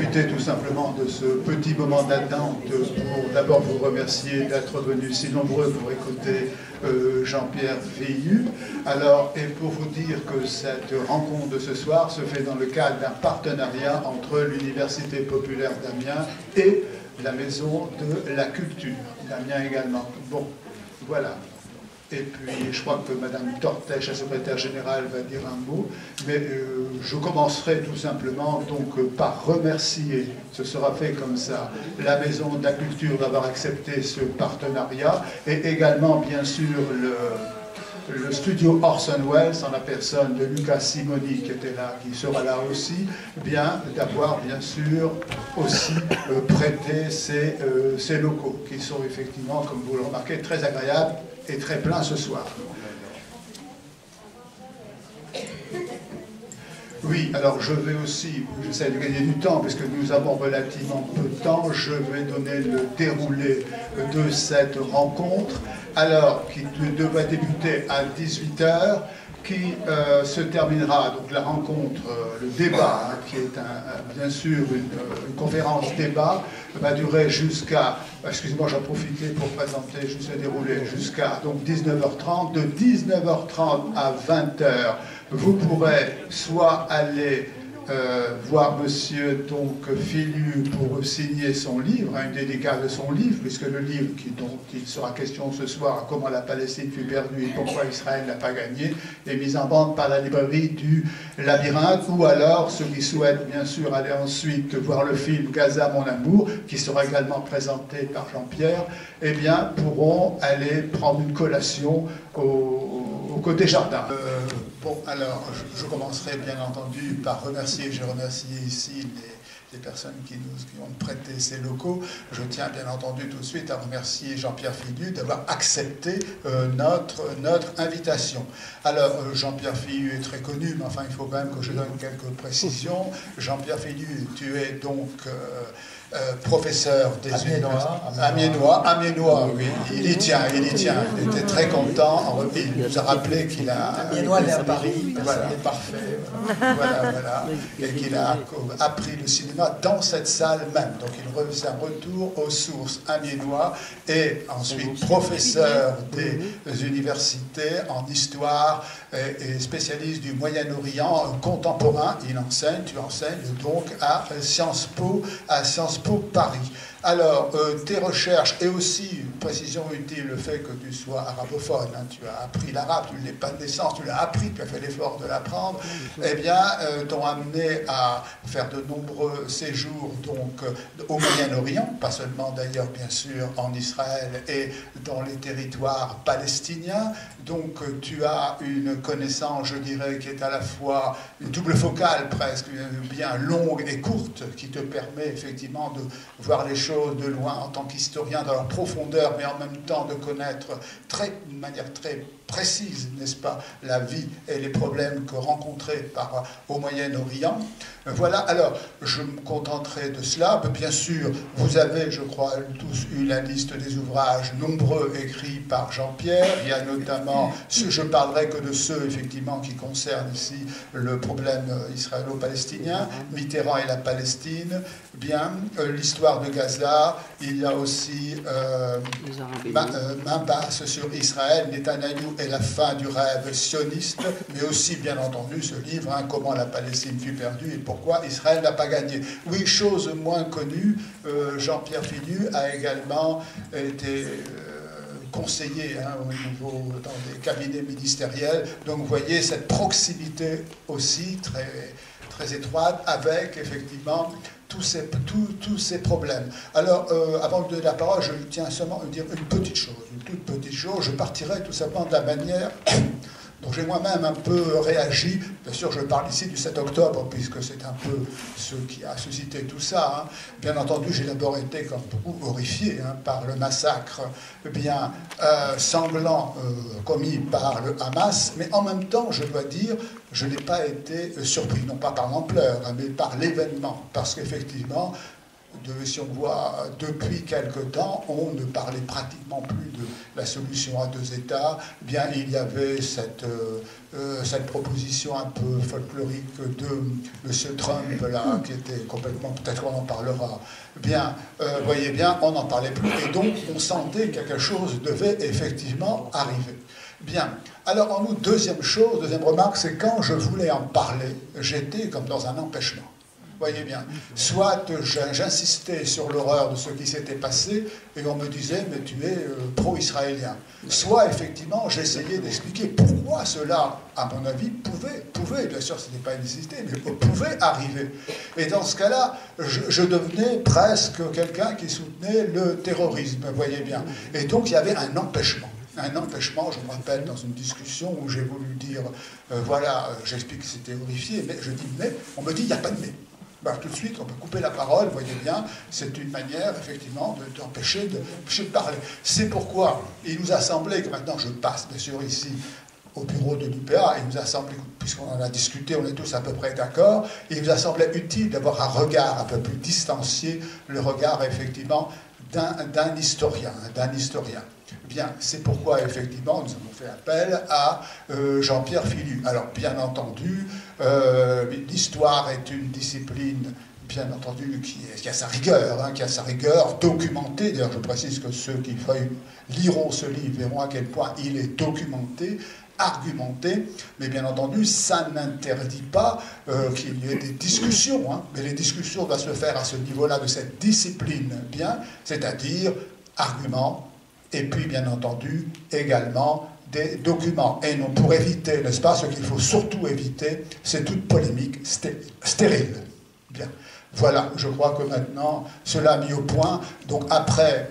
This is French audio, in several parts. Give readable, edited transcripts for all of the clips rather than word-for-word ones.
profiter tout simplement de ce petit moment d'attente pour d'abord vous remercier d'être venus si nombreux pour écouter Jean-Pierre Villu. Alors, et pour vous dire que cette rencontre de ce soir se fait dans le cadre d'un partenariat entre l'Université populaire d'Amiens et la Maison de la Culture d'Amiens également. Bon, voilà. Et puis, je crois que Mme Tortèche, la secrétaire générale, va dire un mot. Mais je commencerai tout simplement donc par remercier, ce sera fait comme ça, la Maison de la Culture d'avoir accepté ce partenariat et également, bien sûr, le studio Orson Welles, en la personne de Lucas Simoni, qui était là, qui sera là aussi, bien d'avoir, bien sûr, aussi prêté ces locaux, qui sont effectivement, comme vous le remarquez, très agréables et très plein ce soir. Oui, alors je vais aussi, j'essaie de gagner du temps, puisque nous avons relativement peu de temps, je vais donner le déroulé de cette rencontre, alors qui devrait débuter à 18 h, qui se terminera, donc la rencontre, le débat, qui est bien sûr une conférence débat, va durer jusqu'à, excusez-moi, j'en profite pour présenter, juste le déroulé, jusqu'à 19 h 30, de 19 h 30 à 20 h, vous pourrez soit aller voir Monsieur Villu pour signer son livre, une dédicace de son livre, puisque le livre dont il sera question ce soir, Comment la Palestine fut perdue et pourquoi Israël n'a pas gagné, est mis en vente par la librairie du Labyrinthe, ou alors ceux qui souhaitent bien sûr aller ensuite voir le film Gaza mon amour, qui sera également présenté par Jean-Pierre, eh bien pourront aller prendre une collation au côté jardin. Bon, alors, je commencerai bien entendu par remercier, j'ai remercié ici les personnes qui ont prêté ces locaux. Je tiens bien entendu tout de suite à remercier Jean-Pierre Villu d'avoir accepté notre invitation. Alors, Jean-Pierre Villu est très connu, mais enfin, il faut quand même que je donne quelques précisions. Jean-Pierre Villu, tu es donc professeur des Amiénois, oui, il y tient, il était très content, il nous a rappelé qu'il a... Amiénois, il est à Paris, voilà, parfait, voilà, et qu'il a appris le cinéma dans cette salle même, donc c'est un retour aux sources amiénois, et ensuite professeur des universités en histoire et spécialiste du Moyen-Orient contemporain, tu enseignes donc à Sciences Po Paris. Alors, tes recherches, et aussi, une précision utile, le fait que tu sois arabophone, hein, tu as appris l'arabe, tu ne l'es pas de naissance, tu l'as appris, tu as fait l'effort de l'apprendre, eh bien, t'ont amené à faire de nombreux séjours donc, au Moyen-Orient, pas seulement d'ailleurs, bien sûr, en Israël et dans les territoires palestiniens. Donc, tu as une connaissance, je dirais, qui est à la fois une double focale presque, bien longue et courte, qui te permet effectivement de voir les choses de loin en tant qu'historien dans leur profondeur, mais en même temps de connaître de manière très précise, n'est-ce pas, la vie et les problèmes que rencontrés au Moyen-Orient. Voilà, alors je me contenterai de cela. Bien sûr, vous avez, je crois, tous eu la liste des ouvrages nombreux écrits par Jean-Pierre. Il y a notamment, je parlerai que de ceux, effectivement, qui concernent ici le problème israélo-palestinien, Mitterrand et la Palestine, bien, l'histoire de Gaza, il y a aussi main basse sur Israël, Netanyahou et la fin du rêve sioniste, mais aussi, bien entendu, ce livre, hein, Comment la Palestine fut perdue et pourquoi Israël n'a pas gagné. Oui, chose moins connue, Jean-Pierre Villu a également été conseiller au niveau dans des cabinets ministériels. Donc, vous voyez cette proximité aussi très étroite avec, effectivement, tous ces problèmes. Alors, avant de donner la parole, je tiens seulement à dire une toute petite chose. Je partirai tout simplement de la manière dont j'ai moi-même un peu réagi. Bien sûr, je parle ici du 7 octobre, puisque c'est un peu ce qui a suscité tout ça. Hein. Bien entendu, j'ai d'abord été, comme beaucoup, horrifié par le massacre bien sanglant commis par le Hamas, mais en même temps, je dois dire, je n'ai pas été surpris, non pas par l'ampleur, mais par l'événement, parce qu'effectivement, si on voit depuis quelque temps, on ne parlait pratiquement plus de la solution à deux États. Bien, il y avait cette proposition un peu folklorique de M. Trump, là, qui était complètement, peut-être qu'on en parlera. Bien, voyez bien, on n'en parlait plus. Et donc, on sentait que quelque chose devait effectivement arriver. Bien. Alors, en outre, deuxième remarque, c'est quand je voulais en parler, j'étais comme dans un empêchement. Voyez bien, soit j'insistais sur l'horreur de ce qui s'était passé et on me disait mais tu es pro-israélien. Soit effectivement j'essayais d'expliquer pourquoi cela, à mon avis, pouvait, bien sûr ce n'est pas une nécessité, mais pouvait arriver. Et dans ce cas-là, je devenais presque quelqu'un qui soutenait le terrorisme, voyez bien. Et donc il y avait un empêchement. Un empêchement, je me rappelle dans une discussion où j'ai voulu dire, voilà, j'explique que c'était horrifié, mais je dis mais, on me dit il n'y a pas de mais. Ben, tout de suite, on peut couper la parole, vous voyez bien, c'est une manière, effectivement, d'empêcher de parler. C'est pourquoi il nous a semblé que maintenant, je passe, bien sûr, ici, au bureau de l'UPA, il nous a semblé, puisqu'on en a discuté, on est tous à peu près d'accord, il nous a semblé utile d'avoir un regard un peu plus distancié, le regard, effectivement, d'un historien. Bien, c'est pourquoi, effectivement, nous avons fait appel à Jean-Pierre Philu. Alors, bien entendu, l'histoire est une discipline, bien entendu, qui a sa rigueur, documentée. D'ailleurs, je précise que ceux qui liront ce livre verront à quel point il est documenté, argumenté, mais bien entendu, ça n'interdit pas qu'il y ait des discussions, hein, mais les discussions doivent se faire à ce niveau-là de cette discipline, bien, c'est-à-dire argument, et puis, bien entendu, également des documents. Et non, pour éviter, n'est-ce pas, ce qu'il faut surtout éviter, c'est toute polémique stérile. Bien. Voilà, je crois que maintenant, cela mis au point. Donc, après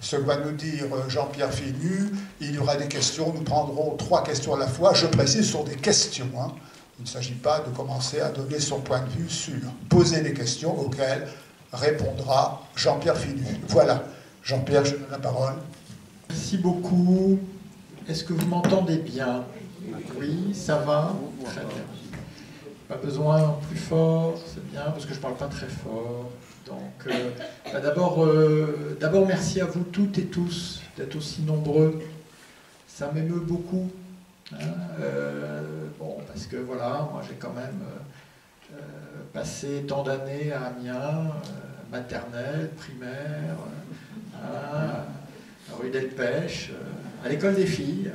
ce que va nous dire Jean-Pierre Philu, il y aura des questions. Nous prendrons 3 questions à la fois. Je précise, ce sont des questions. Hein. Il ne s'agit pas de commencer à donner son point de vue sur poser des questions auxquelles répondra Jean-Pierre Philu. Voilà. Jean-Pierre, je donne la parole. Merci beaucoup. Est-ce que vous m'entendez bien? Oui, ça va? Très bien. Pas besoin plus fort, c'est bien, parce que je ne parle pas très fort. Donc, d'abord, merci à vous toutes et tous d'être aussi nombreux. Ça m'émeut beaucoup. Hein, bon, parce que voilà, moi j'ai quand même passé tant d'années à Amiens, maternelle, primaire, à rue d'Elpech, à l'école des filles.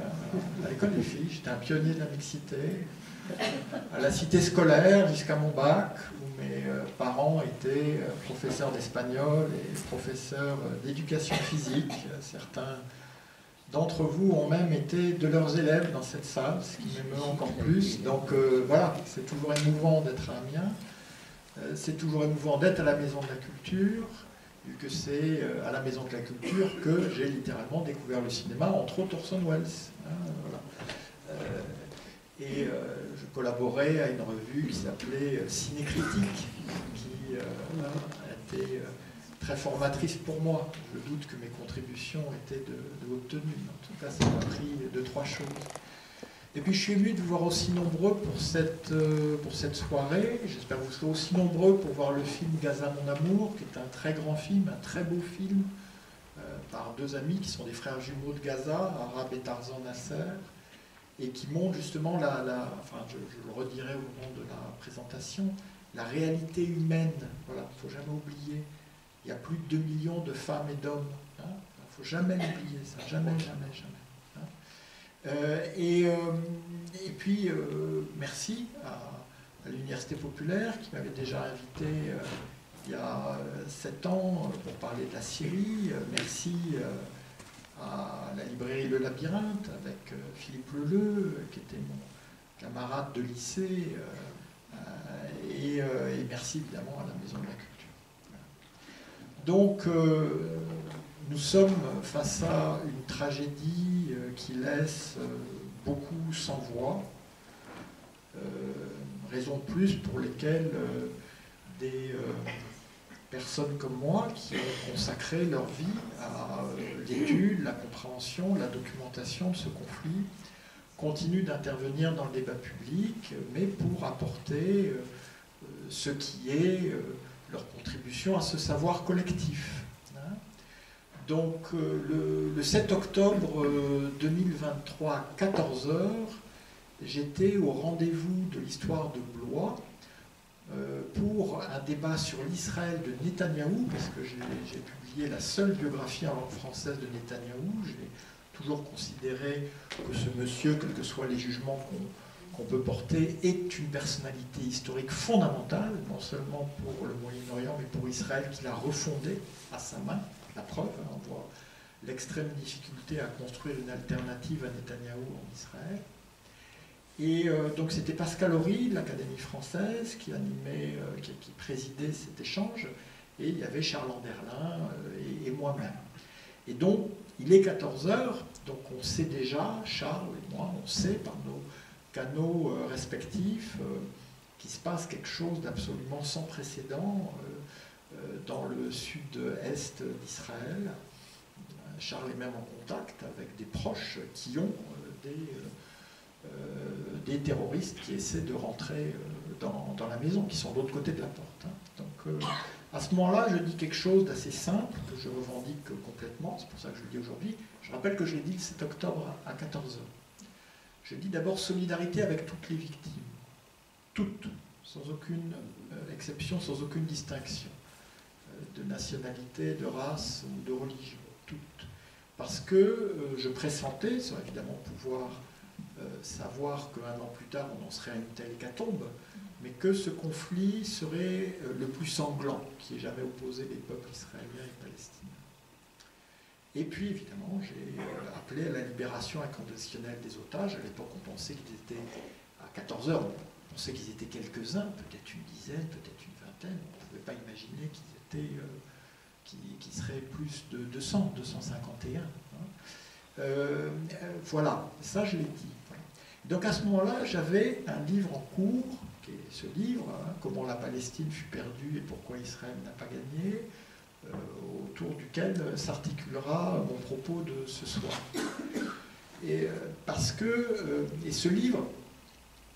J'étais un pionnier de la mixité. À la cité scolaire jusqu'à mon bac, où mes parents étaient professeurs d'espagnol et professeurs d'éducation physique. Certains d'entre vous ont même été de leurs élèves dans cette salle, ce qui m'émeut encore plus. Donc voilà, c'est toujours émouvant d'être à Amiens. C'est toujours émouvant d'être à la Maison de la Culture, vu que c'est à la Maison de la Culture que j'ai littéralement découvert le cinéma, entre autres Orson Welles. Hein, voilà. Et je collaborais à une revue qui s'appelait Ciné-Critique, qui a été très formatrice pour moi. Je doute que mes contributions étaient de haute tenue. En tout cas, ça m'a appris 2-3 choses. Et puis je suis ému de vous voir aussi nombreux pour cette soirée. J'espère que vous serez aussi nombreux pour voir le film Gaza mon amour, qui est un très grand film, un très beau film, par 2 amis qui sont des frères jumeaux de Gaza, Arab et Tarzan Nasser, et qui montre justement enfin je le redirai au moment de la présentation, la réalité humaine. Voilà, il ne faut jamais oublier. Il y a plus de 2 millions de femmes et d'hommes. Hein. Il ne faut jamais oublier ça, jamais. Et puis, merci à l'Université populaire qui m'avait déjà invité il y a 7 ans pour parler de la Syrie. Merci à la librairie Le Labyrinthe avec Philippe Leleu, qui était mon camarade de lycée. Et merci évidemment à la Maison de la Culture. Donc, nous sommes face à une tragédie qui laisse beaucoup sans voix, raison de plus pour lesquelles des personnes comme moi qui ont consacré leur vie à l'étude, la compréhension, la documentation de ce conflit, continuent d'intervenir dans le débat public, mais pour apporter ce qui est leur contribution à ce savoir collectif. Donc le 7 octobre 2023 à 14 h, j'étais au rendez-vous de l'histoire de Blois pour un débat sur l'Israël de Netanyahou, parce que j'ai publié la seule biographie en langue française de Netanyahou. J'ai toujours considéré que ce monsieur, quels que soient les jugements qu'on peut porter, est une personnalité historique fondamentale, non seulement pour le Moyen-Orient, mais pour Israël, qu'il a refondé à sa main. La preuve, on voit l'extrême difficulté à construire une alternative à Netanyahou en Israël. Et donc c'était Pascal Horry de l'Académie française qui animait, qui présidait cet échange, et il y avait Charles Anderlin et moi-même. Et donc il est 14 h, donc on sait déjà, Charles et moi, on sait par nos canaux respectifs qu'il se passe quelque chose d'absolument sans précédent dans le sud-est d'Israël. Charles est même en contact avec des proches qui ont des terroristes qui essaient de rentrer dans la maison, qui sont de l'autre côté de la porte. Donc à ce moment-là, je dis quelque chose d'assez simple, que je revendique complètement, c'est pour ça que je le dis aujourd'hui. Je rappelle que je l'ai dit le 7 octobre à 14 h. Je dis d'abord solidarité avec toutes les victimes, toutes, sans aucune exception, sans aucune distinction, de nationalité, de race ou de religion, toutes. Parce que je pressentais, sans évidemment pouvoir savoir qu'un an plus tard on en serait à une telle hécatombe, mais que ce conflit serait le plus sanglant qui ait jamais opposé les peuples israéliens et palestiniens. Et puis évidemment j'ai appelé à la libération inconditionnelle des otages. À l'époque on pensait qu'ils étaient à 14 h, on pensait qu'ils étaient quelques-uns, peut-être une dizaine, peut-être une vingtaine, on ne pouvait pas imaginer qu'ils étaient qui serait plus de 200, 251. Voilà, ça je l'ai dit. Donc à ce moment-là, j'avais un livre en cours, qui est ce livre, Comment la Palestine fut perdue et pourquoi Israël n'a pas gagné, autour duquel s'articulera mon propos de ce soir. Et parce que, et ce livre,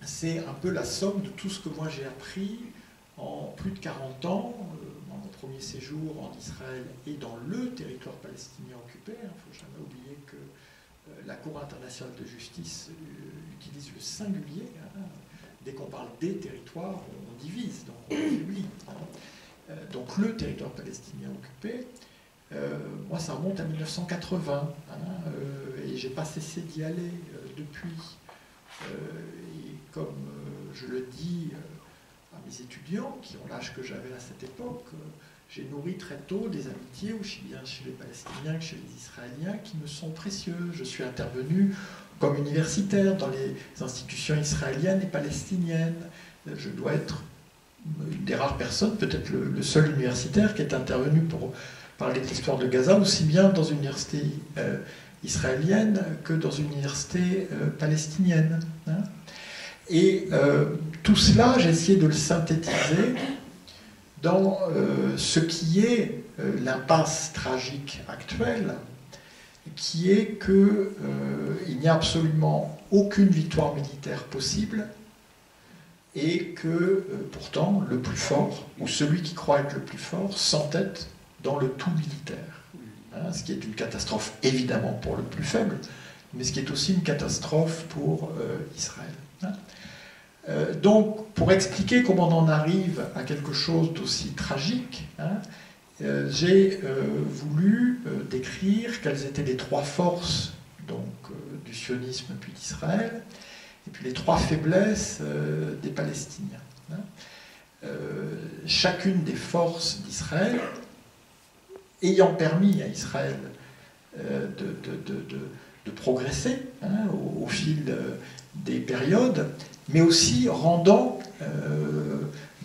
c'est un peu la somme de tout ce que moi j'ai appris en plus de 40 ans, dans mon premier séjour en Israël et dans le territoire palestinien occupé. Il ne faut jamais oublier que la Cour internationale de justice utilise le singulier. Dès qu'on parle des territoires, on divise, donc on oublie. Donc le territoire palestinien occupé, moi ça remonte à 1980, et j'ai pas cessé d'y aller depuis. Et comme je le dis à mes étudiants, qui ont l'âge que j'avais à cette époque, j'ai nourri très tôt des amitiés, aussi bien chez les Palestiniens que chez les Israéliens, qui me sont précieux. Je suis intervenu comme universitaire dans les institutions israéliennes et palestiniennes. Je dois être une des rares personnes, peut-être le seul universitaire qui est intervenu pour parler de l'histoire de Gaza, aussi bien dans une université israélienne que dans une université palestinienne. Et tout cela, j'ai essayé de le synthétiser dans ce qui est l'impasse tragique actuelle, qui est qu'il n'y a absolument aucune victoire militaire possible et que pourtant le plus fort, ou celui qui croit être le plus fort, s'entête dans le tout militaire. Ce qui est une catastrophe évidemment pour le plus faible, mais ce qui est aussi une catastrophe pour Israël. Donc, pour expliquer comment on en arrive à quelque chose d'aussi tragique, j'ai voulu décrire quelles étaient les trois forces donc, du sionisme puis d'Israël, et puis les trois faiblesses des Palestiniens. Chacune des forces d'Israël ayant permis à Israël de progresser au fil des périodes, mais aussi rendant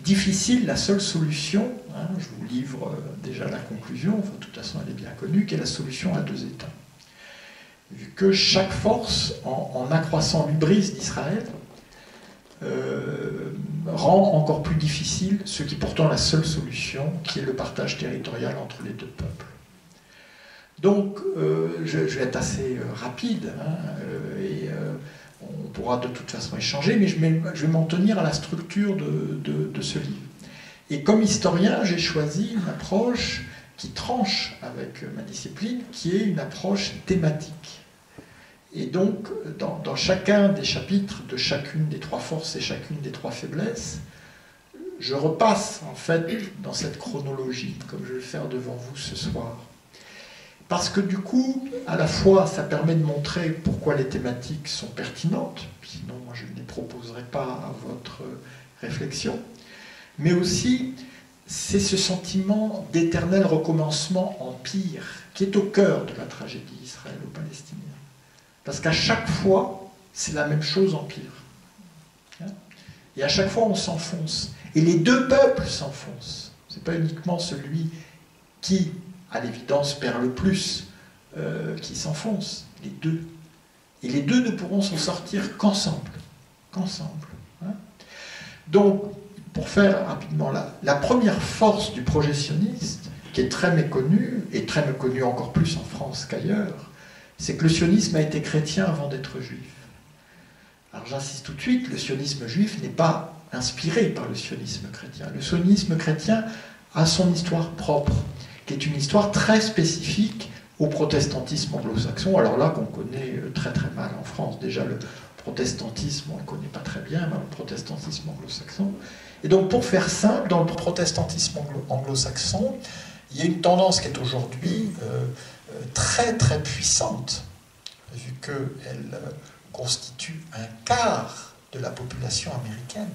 difficile la seule solution, je vous livre déjà la conclusion, enfin, de toute façon elle est bien connue, qui est la solution à deux États. Vu que chaque force, en accroissant l'hubris d'Israël, rend encore plus difficile ce qui est pourtant la seule solution, qui est le partage territorial entre les deux peuples. Donc, je vais être assez rapide, et on pourra de toute façon échanger, mais je vais m'en tenir à la structure de ce livre. Et comme historien, j'ai choisi une approche qui tranche avec ma discipline, qui est une approche thématique. Et donc, dans chacun des chapitres de chacune des trois forces et chacune des trois faiblesses, je repasse en fait dans cette chronologie, comme je vais le faire devant vous ce soir. Parce que du coup, à la fois, ça permet de montrer pourquoi les thématiques sont pertinentes, sinon moi je ne les proposerai pas à votre réflexion, mais aussi, c'est ce sentiment d'éternel recommencement empire qui est au cœur de la tragédie israélo-palestinienne. Parce qu'à chaque fois, c'est la même chose empire. Et à chaque fois, on s'enfonce. Et les deux peuples s'enfoncent. Ce n'est pas uniquement celui qui, à l'évidence, perd le plus, qui s'enfonce. Les deux. Et les deux ne pourront s'en sortir qu'ensemble. Qu'ensemble. Donc, pour faire rapidement la première force du projet sioniste, qui est très méconnue, et très méconnue encore plus en France qu'ailleurs, c'est que le sionisme a été chrétien avant d'être juif. Alors j'insiste tout de suite, le sionisme juif n'est pas inspiré par le sionisme chrétien. Le sionisme chrétien a son histoire propre, qui est une histoire très spécifique au protestantisme anglo-saxon, alors là qu'on connaît très très mal en France. Déjà le protestantisme, on ne le connaît pas très bien, mais le protestantisme anglo-saxon. Et donc pour faire simple, dans le protestantisme anglo-saxon, il y a une tendance qui est aujourd'hui très très puissante, vu qu'elle constitue un quart de la population américaine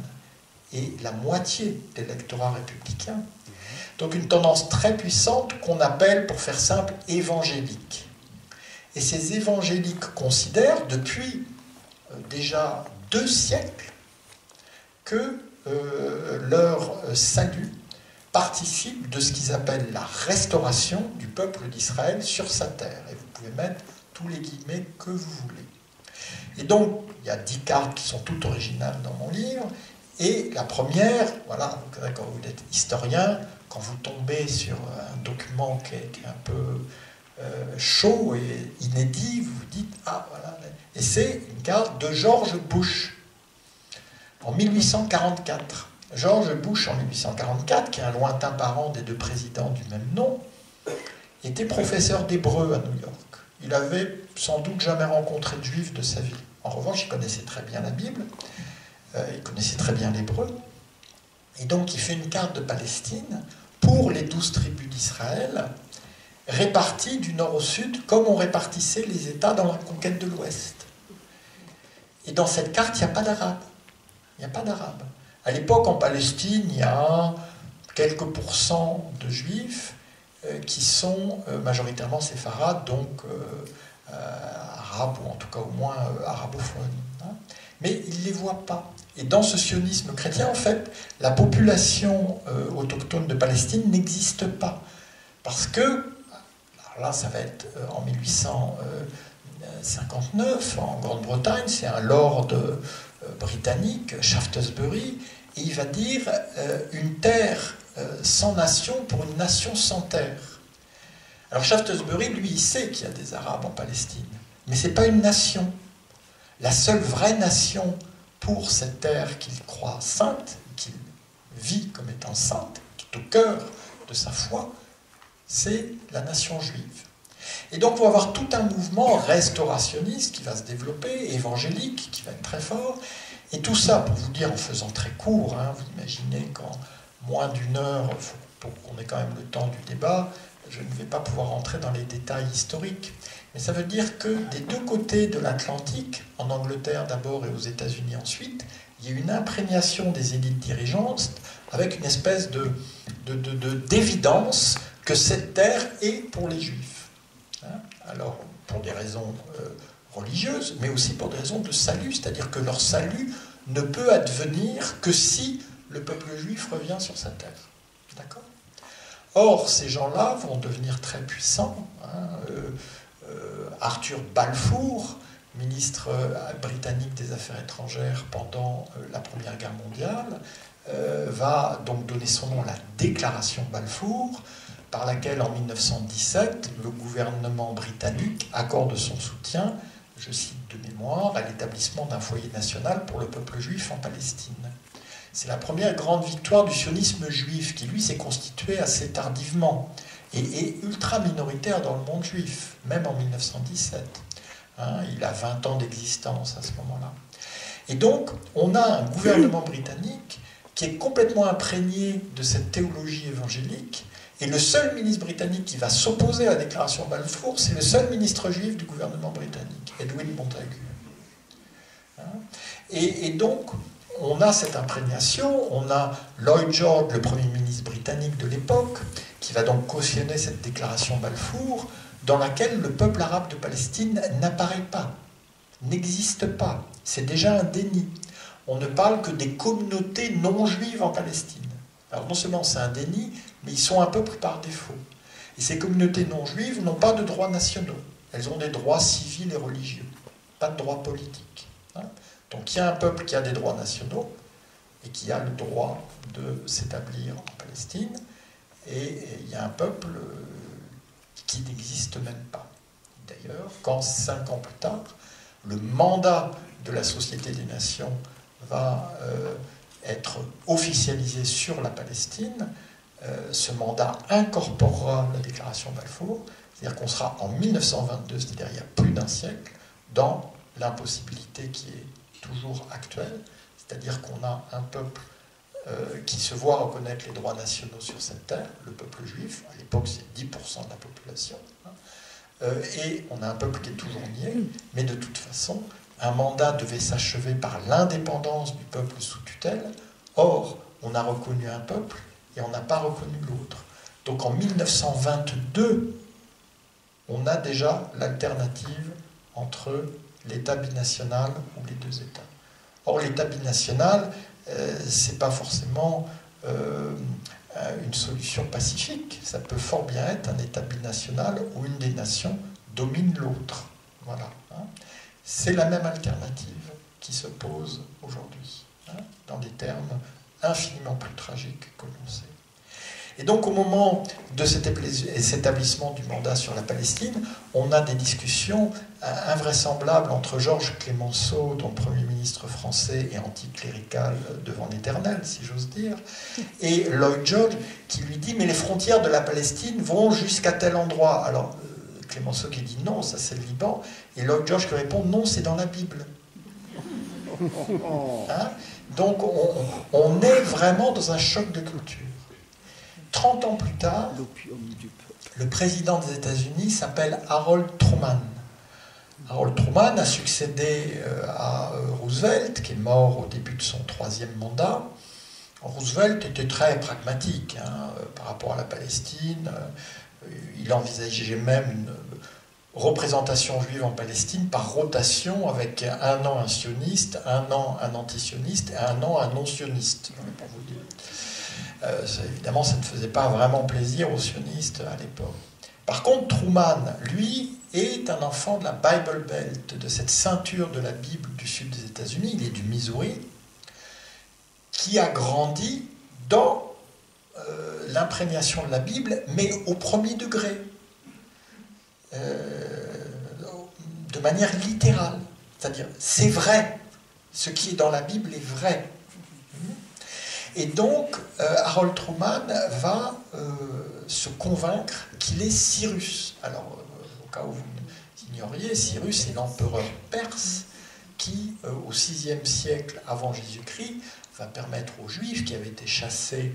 et la moitié de l'électorat républicain. Donc une tendance très puissante qu'on appelle, pour faire simple, évangélique. Et ces évangéliques considèrent depuis déjà 2 siècles que leur salut participe de ce qu'ils appellent la restauration du peuple d'Israël sur sa terre. Et vous pouvez mettre tous les guillemets que vous voulez. Et donc, il y a 10 cartes qui sont toutes originales dans mon livre. Et la première, voilà, quand vous êtes historien, quand vous tombez sur un document qui est un peu chaud et inédit, vous vous dites, ah voilà. Et c'est une carte de George Bush, en 1844. George Bush, en 1844, qui est un lointain parent des 2 présidents du même nom, était professeur d'hébreu à New York. Il avait sans doute jamais rencontré de juif de sa vie. En revanche, il connaissait très bien la Bible, il connaissait très bien l'hébreu, et donc il fait une carte de Palestine pour les 12 tribus d'Israël, réparties du nord au sud, comme on répartissait les États dans la conquête de l'Ouest. Et dans cette carte, il n'y a pas d'arabe. Il n'y a pas d'arabe. À l'époque, en Palestine, il y a quelques pourcents de juifs qui sont majoritairement séfarades, donc arabes, ou en tout cas au moins arabophones. Mais ils ne les voient pas. Et dans ce sionisme chrétien, en fait, la population autochtone de Palestine n'existe pas. Parce que, alors là, ça va être en 1859, en Grande-Bretagne, c'est un lord britannique, Shaftesbury, et il va dire une terre sans nation pour une nation sans terre. Alors Shaftesbury, lui, il sait qu'il y a des Arabes en Palestine, mais ce n'est pas une nation. La seule vraie nation pour cette terre qu'il croit sainte, qu'il vit comme étant sainte, qui est au cœur de sa foi, c'est la nation juive. Et donc, on va avoir tout un mouvement restaurationniste qui va se développer, évangélique, qui va être très fort. Et tout ça, pour vous dire, en faisant très court, vous imaginez qu'en moins d'1 heure, pour qu'on ait quand même le temps du débat, je ne vais pas pouvoir entrer dans les détails historiques. Mais ça veut dire que des 2 côtés de l'Atlantique, en Angleterre d'abord et aux États-Unis ensuite, il y a une imprégnation des élites dirigeantes avec une espèce d'évidence que cette terre est pour les Juifs. Alors, pour des raisons religieuses, mais aussi pour des raisons de salut, c'est-à-dire que leur salut ne peut advenir que si le peuple juif revient sur sa terre. D'accord ? Or, ces gens-là vont devenir très puissants. Arthur Balfour, ministre britannique des Affaires étrangères pendant la Première Guerre mondiale, va donc donner son nom à la Déclaration Balfour, par laquelle, en 1917, le gouvernement britannique accorde son soutien, je cite de mémoire, à l'établissement d'un foyer national pour le peuple juif en Palestine. C'est la première grande victoire du sionisme juif, qui lui s'est constitué assez tardivement et ultra minoritaire dans le monde juif, même en 1917. Hein, il a 20 ans d'existence à ce moment-là. Et donc, on a un gouvernement britannique qui est complètement imprégné de cette théologie évangélique, et le seul ministre britannique qui va s'opposer à la déclaration Balfour, c'est le seul ministre juif du gouvernement britannique, Edwin Montagu. Hein, et donc, on a cette imprégnation, on a Lloyd George, le Premier ministre britannique de l'époque, qui va donc cautionner cette déclaration Balfour, dans laquelle le peuple arabe de Palestine n'apparaît pas, n'existe pas. C'est déjà un déni. On ne parle que des communautés non juives en Palestine. Alors non seulement c'est un déni, mais ils sont un peuple par défaut. Et ces communautés non juives n'ont pas de droits nationaux. Elles ont des droits civils et religieux, pas de droits politiques. Hein. Donc il y a un peuple qui a des droits nationaux et qui a le droit de s'établir en Palestine, et il y a un peuple qui n'existe même pas. D'ailleurs, quand 5 ans plus tard, le mandat de la Société des Nations va être officialisé sur la Palestine, ce mandat incorporera la déclaration Balfour, c'est-à-dire qu'on sera en 1922, c'est-à-dire il y a plus d'un siècle, dans l'impossibilité qui est toujours actuelle, c'est-à-dire qu'on a un peuple qui se voit reconnaître les droits nationaux sur cette terre, le peuple juif, à l'époque c'est 10% de la population, hein, et on a un peuple qui est toujours nié, mais de toute façon, un mandat devait s'achever par l'indépendance du peuple sous tutelle. Or, on a reconnu un peuple et on n'a pas reconnu l'autre. Donc en 1922, on a déjà l'alternative entre l'État binational ou les deux États. Or, l'État binational, c'est pas forcément une solution pacifique. Ça peut fort bien être un État binational où une des nations domine l'autre. Voilà. Hein. C'est la même alternative qui se pose aujourd'hui, hein, dans des termes infiniment plus tragiques que l'on sait. Et donc au moment de cet établissement du mandat sur la Palestine, on a des discussions invraisemblables entre Georges Clemenceau, donc Premier ministre français et anticlérical devant l'Éternel, si j'ose dire, et Lloyd George qui lui dit « mais les frontières de la Palestine vont jusqu'à tel endroit ». Alors Clemenceau qui dit « non, ça c'est le Liban », et Lloyd George qui répond « non, c'est dans la Bible ». Hein? Donc on est vraiment dans un choc de culture. 30 ans plus tard, le président des États-Unis s'appelle Harold Truman. Harold Truman a succédé à Roosevelt, qui est mort au début de son 3e mandat. Roosevelt était très pragmatique hein, par rapport à la Palestine. Il envisageait même une représentation juive en Palestine par rotation, avec un an un sioniste, un an un antisioniste et un an un non-sioniste. Pour vous dire. Évidemment, ça ne faisait pas vraiment plaisir aux sionistes à l'époque. Par contre, Truman, lui, est un enfant de la Bible Belt, de cette ceinture de la Bible du sud des États-Unis. Il est du Missouri, qui a grandi dans l'imprégnation de la Bible, mais au premier degré, de manière littérale. C'est-à-dire, c'est vrai, ce qui est dans la Bible est vrai. Et donc, Harold Truman va se convaincre qu'il est Cyrus. Alors, au cas où vous ignoriez, Cyrus est l'empereur perse qui, au VIe siècle avant Jésus-Christ, va permettre aux Juifs qui avaient été chassés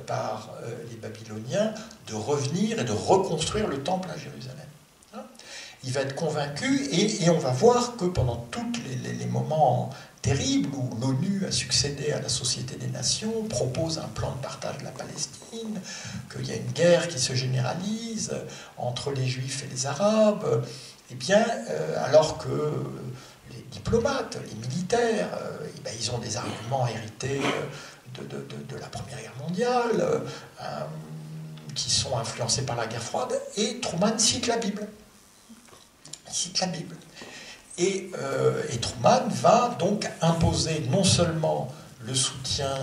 par les Babyloniens de revenir et de reconstruire le temple à Jérusalem. Hein? Il va être convaincu et on va voir que pendant tous les moments terrible où l'ONU a succédé à la Société des Nations, propose un plan de partage de la Palestine, qu'il y a une guerre qui se généralise entre les Juifs et les Arabes, eh bien, alors que les diplomates, les militaires, eh bien, ils ont des arguments hérités de la Première Guerre mondiale, qui sont influencés par la guerre froide, et Truman cite la Bible. Il cite la Bible. Et Truman va donc imposer non seulement le soutien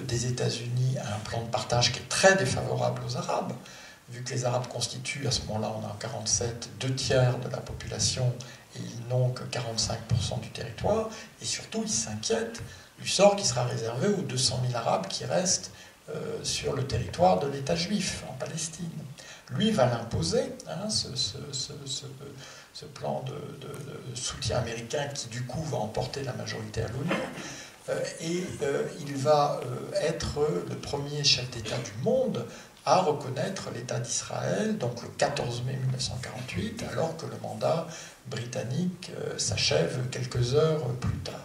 des États-Unis à un plan de partage qui est très défavorable aux Arabes, vu que les Arabes constituent, à ce moment-là, on a en 1947, 2/3 de la population et ils n'ont que 45% du territoire, et surtout ils s'inquiètent du sort qui sera réservé aux 200 000 Arabes qui restent sur le territoire de l'État juif en Palestine. Lui va l'imposer, hein, ce plan de soutien américain qui du coup va emporter la majorité à l'ONU, et il va être le premier chef d'État du monde à reconnaître l'État d'Israël, donc le 14 mai 1948, alors que le mandat britannique s'achève quelques heures plus tard.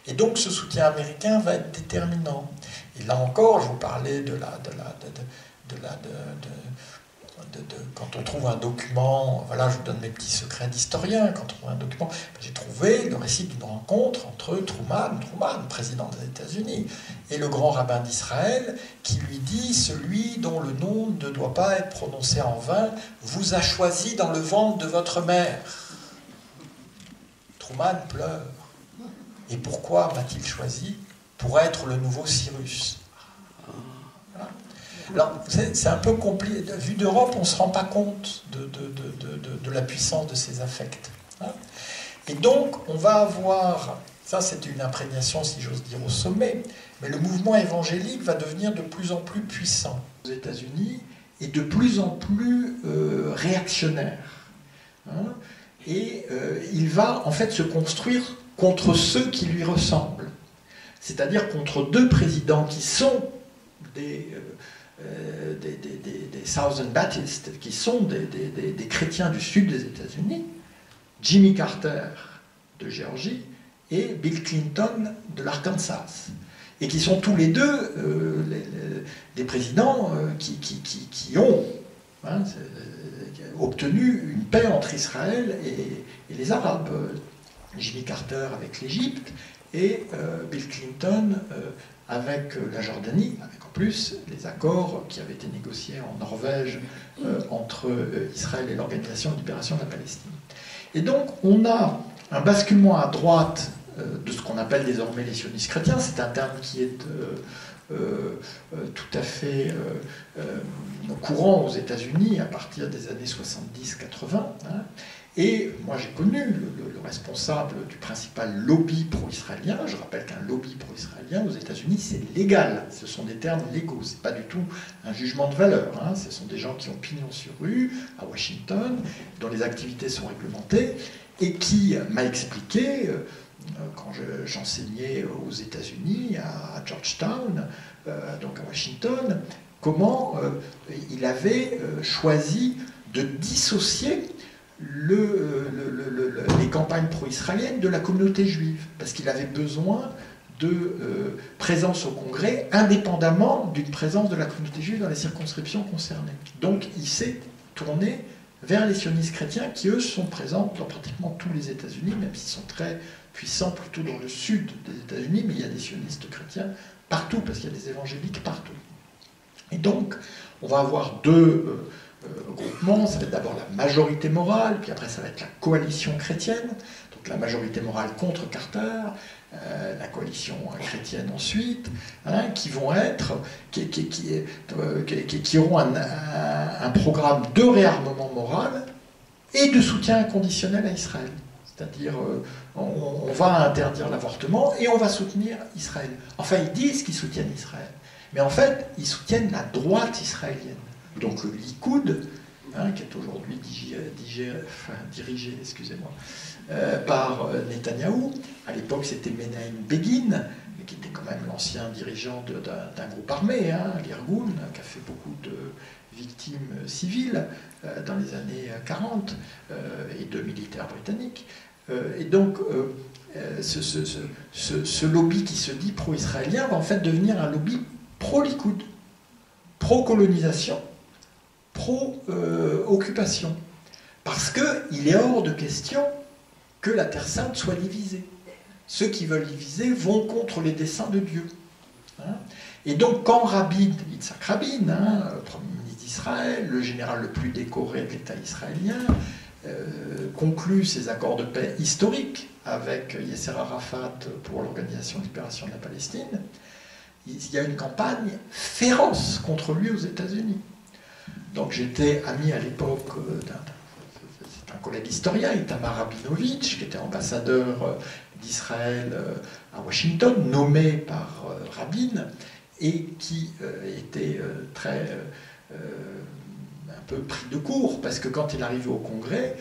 Et donc ce soutien américain va être déterminant. Et là encore, je vous parlais quand on trouve un document, voilà, je vous donne mes petits secrets d'historien, quand on trouve un document, j'ai trouvé le récit d'une rencontre entre Truman, président des États-Unis, et le grand rabbin d'Israël, qui lui dit: celui dont le nom ne doit pas être prononcé en vain vous a choisi dans le ventre de votre mère. Truman pleure. Et pourquoi m'a-t-il choisi? Pour être le nouveau Cyrus. Voilà. Alors, c'est un peu compliqué. Vu d'Europe, on ne se rend pas compte de la puissance de ces affects. Hein. Et donc, on va avoir, ça c'est une imprégnation, si j'ose dire, au sommet, mais le mouvement évangélique va devenir de plus en plus puissant aux États-Unis et de plus en plus réactionnaire. Hein. Et il va en fait se construire contre ceux qui lui ressemblent. C'est-à-dire contre deux présidents qui sont des Southern Baptists, qui sont des chrétiens du sud des États-Unis, Jimmy Carter de Géorgie et Bill Clinton de l'Arkansas, et qui sont tous les deux des présidents qui ont obtenu une paix entre Israël et les Arabes. Jimmy Carter avec l'Égypte et Bill Clinton avec la Jordanie, avec en plus les accords qui avaient été négociés en Norvège entre Israël et l'Organisation de libération de la Palestine. Et donc on a un basculement à droite de ce qu'on appelle désormais les sionistes chrétiens. C'est un terme qui est tout à fait courant aux États-Unis à partir des années 70-80. Hein. Et moi j'ai connu le responsable du principal lobby pro-israélien. Je rappelle qu'un lobby pro-israélien aux États-Unis c'est légal, ce sont des termes légaux, c'est pas du tout un jugement de valeur. Hein. Ce sont des gens qui ont pignon sur rue à Washington, dont les activités sont réglementées, et qui m'a expliqué, quand j'enseignais aux États-Unis, à Georgetown, donc à Washington, comment il avait choisi de dissocier les campagnes pro-israéliennes de la communauté juive, parce qu'il avait besoin de présence au Congrès, indépendamment d'une présence de la communauté juive dans les circonscriptions concernées. Donc il s'est tourné vers les sionistes chrétiens qui, eux, sont présents dans pratiquement tous les États-Unis, même s'ils sont très puissants plutôt dans le sud des États-Unis, mais il y a des sionistes chrétiens partout, parce qu'il y a des évangéliques partout. Et donc, on va avoir deux groupements. Ça va être d'abord la majorité morale, puis après ça va être la coalition chrétienne, donc la majorité morale contre Carter, la coalition chrétienne ensuite, hein, qui vont être, qui auront un programme de réarmement moral et de soutien inconditionnel à Israël. C'est-à-dire, on va interdire l'avortement et on va soutenir Israël. Enfin, ils disent qu'ils soutiennent Israël, mais en fait, ils soutiennent la droite israélienne. Donc le Likoud, hein, qui est aujourd'hui dirigé excusez-moi, par Netanyahou. À l'époque, c'était Menahem Begin, qui était quand même l'ancien dirigeant d'un groupe armé, hein, l'Irgun, qui a fait beaucoup de victimes civiles dans les années 40, et de militaires britanniques. Et donc, ce lobby qui se dit pro-israélien va en fait devenir un lobby pro-Likoud, pro-colonisation, pro-occupation. Parce qu'il est hors de question que la Terre Sainte soit divisée. Ceux qui veulent diviser vont contre les desseins de Dieu. Hein. Et donc, quand Yitzhak Rabin, hein, Premier ministre d'Israël, le général le plus décoré de l'État israélien, conclut ces accords de paix historiques avec Yasser Arafat pour l'Organisation de libération de la Palestine, il y a une campagne féroce contre lui aux États-Unis. Donc j'étais ami à l'époque d'un collègue historien, Itamar Rabinovitch, qui était ambassadeur d'Israël à Washington, nommé par Rabin, et qui était un peu pris de court, parce que quand il arrivait au Congrès,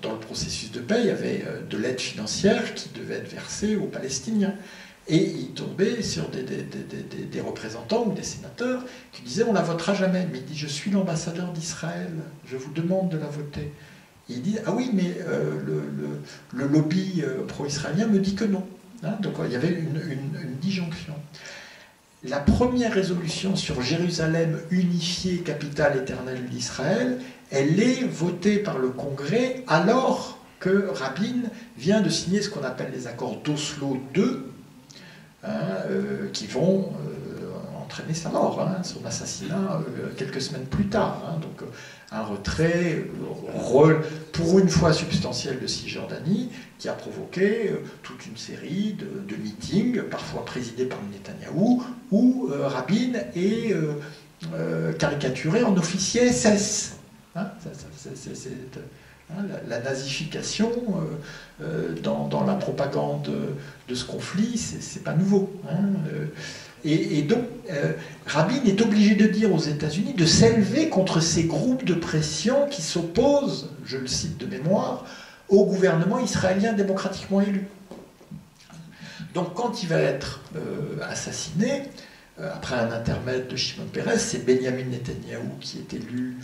dans le processus de paix, il y avait de l'aide financière qui devait être versée aux Palestiniens. Et il tombait sur des représentants ou des sénateurs qui disaient on ne la votera jamais. Mais il dit je suis l'ambassadeur d'Israël, je vous demande de la voter. Et il dit ah oui, mais le lobby pro-israélien me dit que non. Hein, donc il y avait une disjonction. La première résolution sur Jérusalem unifiée, capitale éternelle d'Israël, elle est votée par le Congrès alors que Rabin vient de signer ce qu'on appelle les accords d'Oslo II, qui vont entraîner sa mort, son assassinat quelques semaines plus tard. Donc un retrait pour une fois substantiel de Cisjordanie qui a provoqué toute une série de meetings, parfois présidés par Netanyahou, où Rabin est caricaturé en officier SS. La nazification dans la propagande de ce conflit, c'est pas nouveau. Et donc, Rabin est obligé de dire aux États-Unis de s'élever contre ces groupes de pression qui s'opposent, je le cite de mémoire, au gouvernement israélien démocratiquement élu. Donc, quand il va être assassiné, après un intermède de Shimon Peres, c'est Benjamin Netanyahou qui est élu.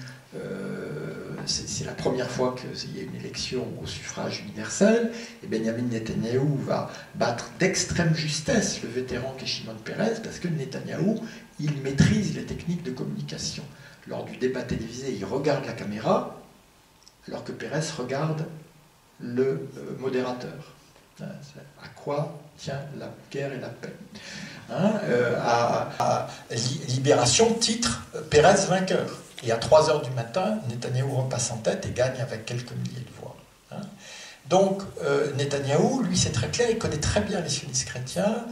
C'est la première fois qu'il y a une élection au suffrage universel, et Benjamin Netanyahou va battre d'extrême justesse le vétéran qu'est Shimon Peres, parce que Netanyahou, il maîtrise les techniques de communication. Lors du débat télévisé, il regarde la caméra, alors que Peres regarde le modérateur. À quoi tient la guerre et la paix? Libération, titre, Peres vainqueur. Et à 3 h du matin, Netanyahou repasse en tête et gagne avec quelques milliers de voix. Donc, Netanyahou, lui, c'est très clair, il connaît très bien les sionistes chrétiens.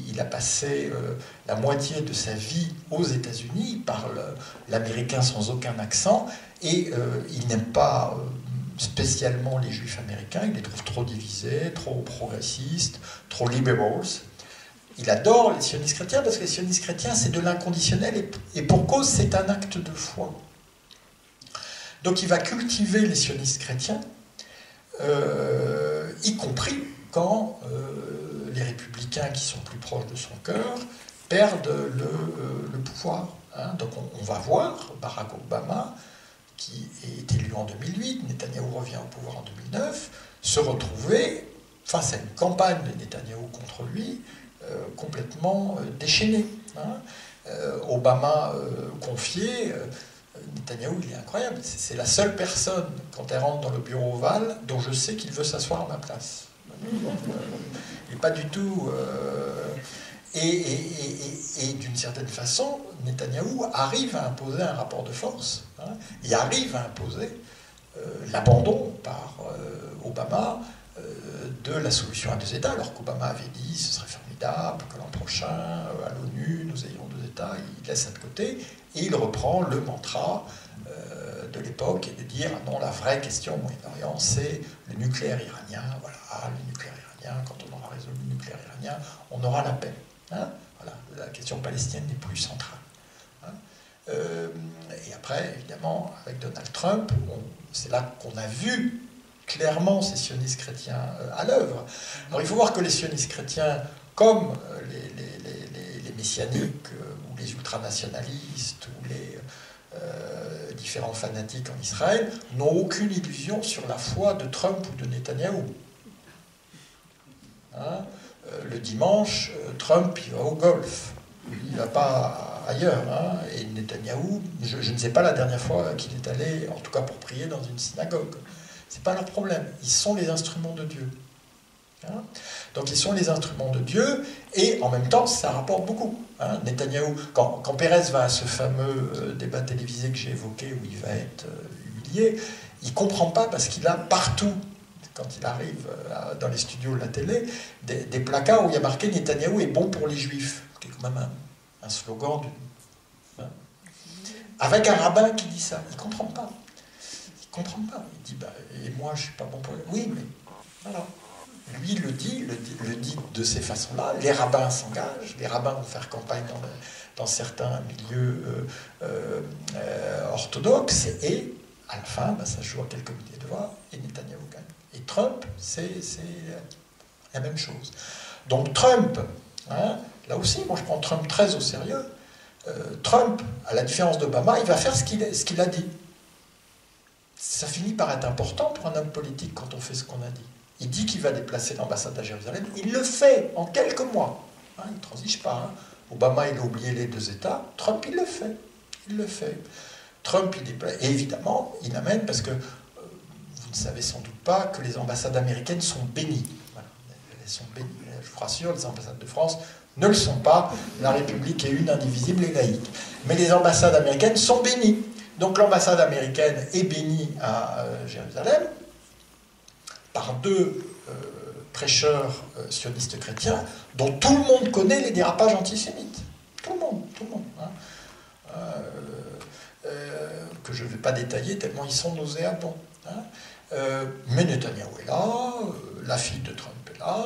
Il a passé la moitié de sa vie aux États-Unis, il parle l'américain sans aucun accent, et il n'aime pas spécialement les juifs américains, il les trouve trop divisés, trop progressistes, trop liberals. Il adore les sionistes chrétiens parce que les sionistes chrétiens, c'est de l'inconditionnel et pour cause, c'est un acte de foi. Donc il va cultiver les sionistes chrétiens, y compris quand les républicains qui sont plus proches de son cœur perdent le pouvoir. Donc on va voir Barack Obama, qui est élu en 2008, Netanyahou revient au pouvoir en 2009, se retrouver face à une campagne de Netanyahou contre lui, complètement déchaîné. Obama confié, Netanyahou, il est incroyable. C'est la seule personne, quand elle rentre dans le bureau ovale, dont je sais qu'il veut s'asseoir à ma place. Il n'est pas du tout... Et d'une certaine façon, Netanyahou arrive à imposer un rapport de force. Il arrive à imposer l'abandon par Obama de la solution à 2 États, alors qu'Obama avait dit ce serait formidable que l'an prochain, à l'ONU, nous ayons 2 États, il laisse ça de côté, et il reprend le mantra de l'époque, et de dire non, la vraie question au Moyen-Orient, c'est le nucléaire iranien, voilà, le nucléaire iranien, quand on aura résolu le nucléaire iranien, on aura la paix. Voilà, la question palestinienne n'est plus centrale. Et après, évidemment, avec Donald Trump, c'est là qu'on a vu clairement ces sionistes chrétiens à l'œuvre. Alors il faut voir que les sionistes chrétiens, comme les messianiques ou les ultranationalistes ou les différents fanatiques en Israël, n'ont aucune illusion sur la foi de Trump ou de Netanyahou. Le dimanche, Trump il va au golf, il ne va pas ailleurs. Et Netanyahou, je ne sais pas la dernière fois qu'il est allé, en tout cas pour prier dans une synagogue. Ce n'est pas leur problème, ils sont les instruments de Dieu. Donc ils sont les instruments de Dieu, et en même temps ça rapporte beaucoup. Netanyahou, quand Peres va à ce fameux débat télévisé que j'ai évoqué, où il va être humilié, il ne comprend pas parce qu'il a partout, quand il arrive dans les studios de la télé, des placards où il y a marqué « Netanyahou est bon pour les Juifs », qui est quand même un slogan avec un rabbin qui dit ça. Il ne comprend pas. Il ne comprend pas. Il dit et moi je ne suis pas bon pour les... Oui, mais voilà. lui le dit de ces façons-là. Les rabbins s'engagent, les rabbins vont faire campagne dans certains milieux orthodoxes, et à la fin, ça se joue à quelques milliers de voix, et Netanyahou gagne. Et Trump, c'est la même chose. Donc Trump, hein, là aussi, moi je prends Trump très au sérieux. Trump, à la différence d'Obama, il va faire ce qu'il a dit. Ça finit par être important pour un homme politique quand on fait ce qu'on a dit. Il dit qu'il va déplacer l'ambassade à Jérusalem. Il le fait en quelques mois. Hein, il ne transige pas. Hein. Obama, il a oublié les 2 États. Trump, il le fait. Il le fait. Trump, il déplace. Et évidemment, il amène, parce que vous ne savez sans doute pas que les ambassades américaines sont bénies. Voilà. Elles sont bénies. Je vous rassure, les ambassades de France ne le sont pas. La République est une, indivisible et laïque. Mais les ambassades américaines sont bénies. Donc l'ambassade américaine est bénie à Jérusalem par 2 prêcheurs sionistes chrétiens dont tout le monde connaît les dérapages antisémites. Tout le monde. Hein. Que je ne vais pas détailler tellement ils sont nauséabonds. Hein. Mais Netanyahou est là, la fille de Trump est là,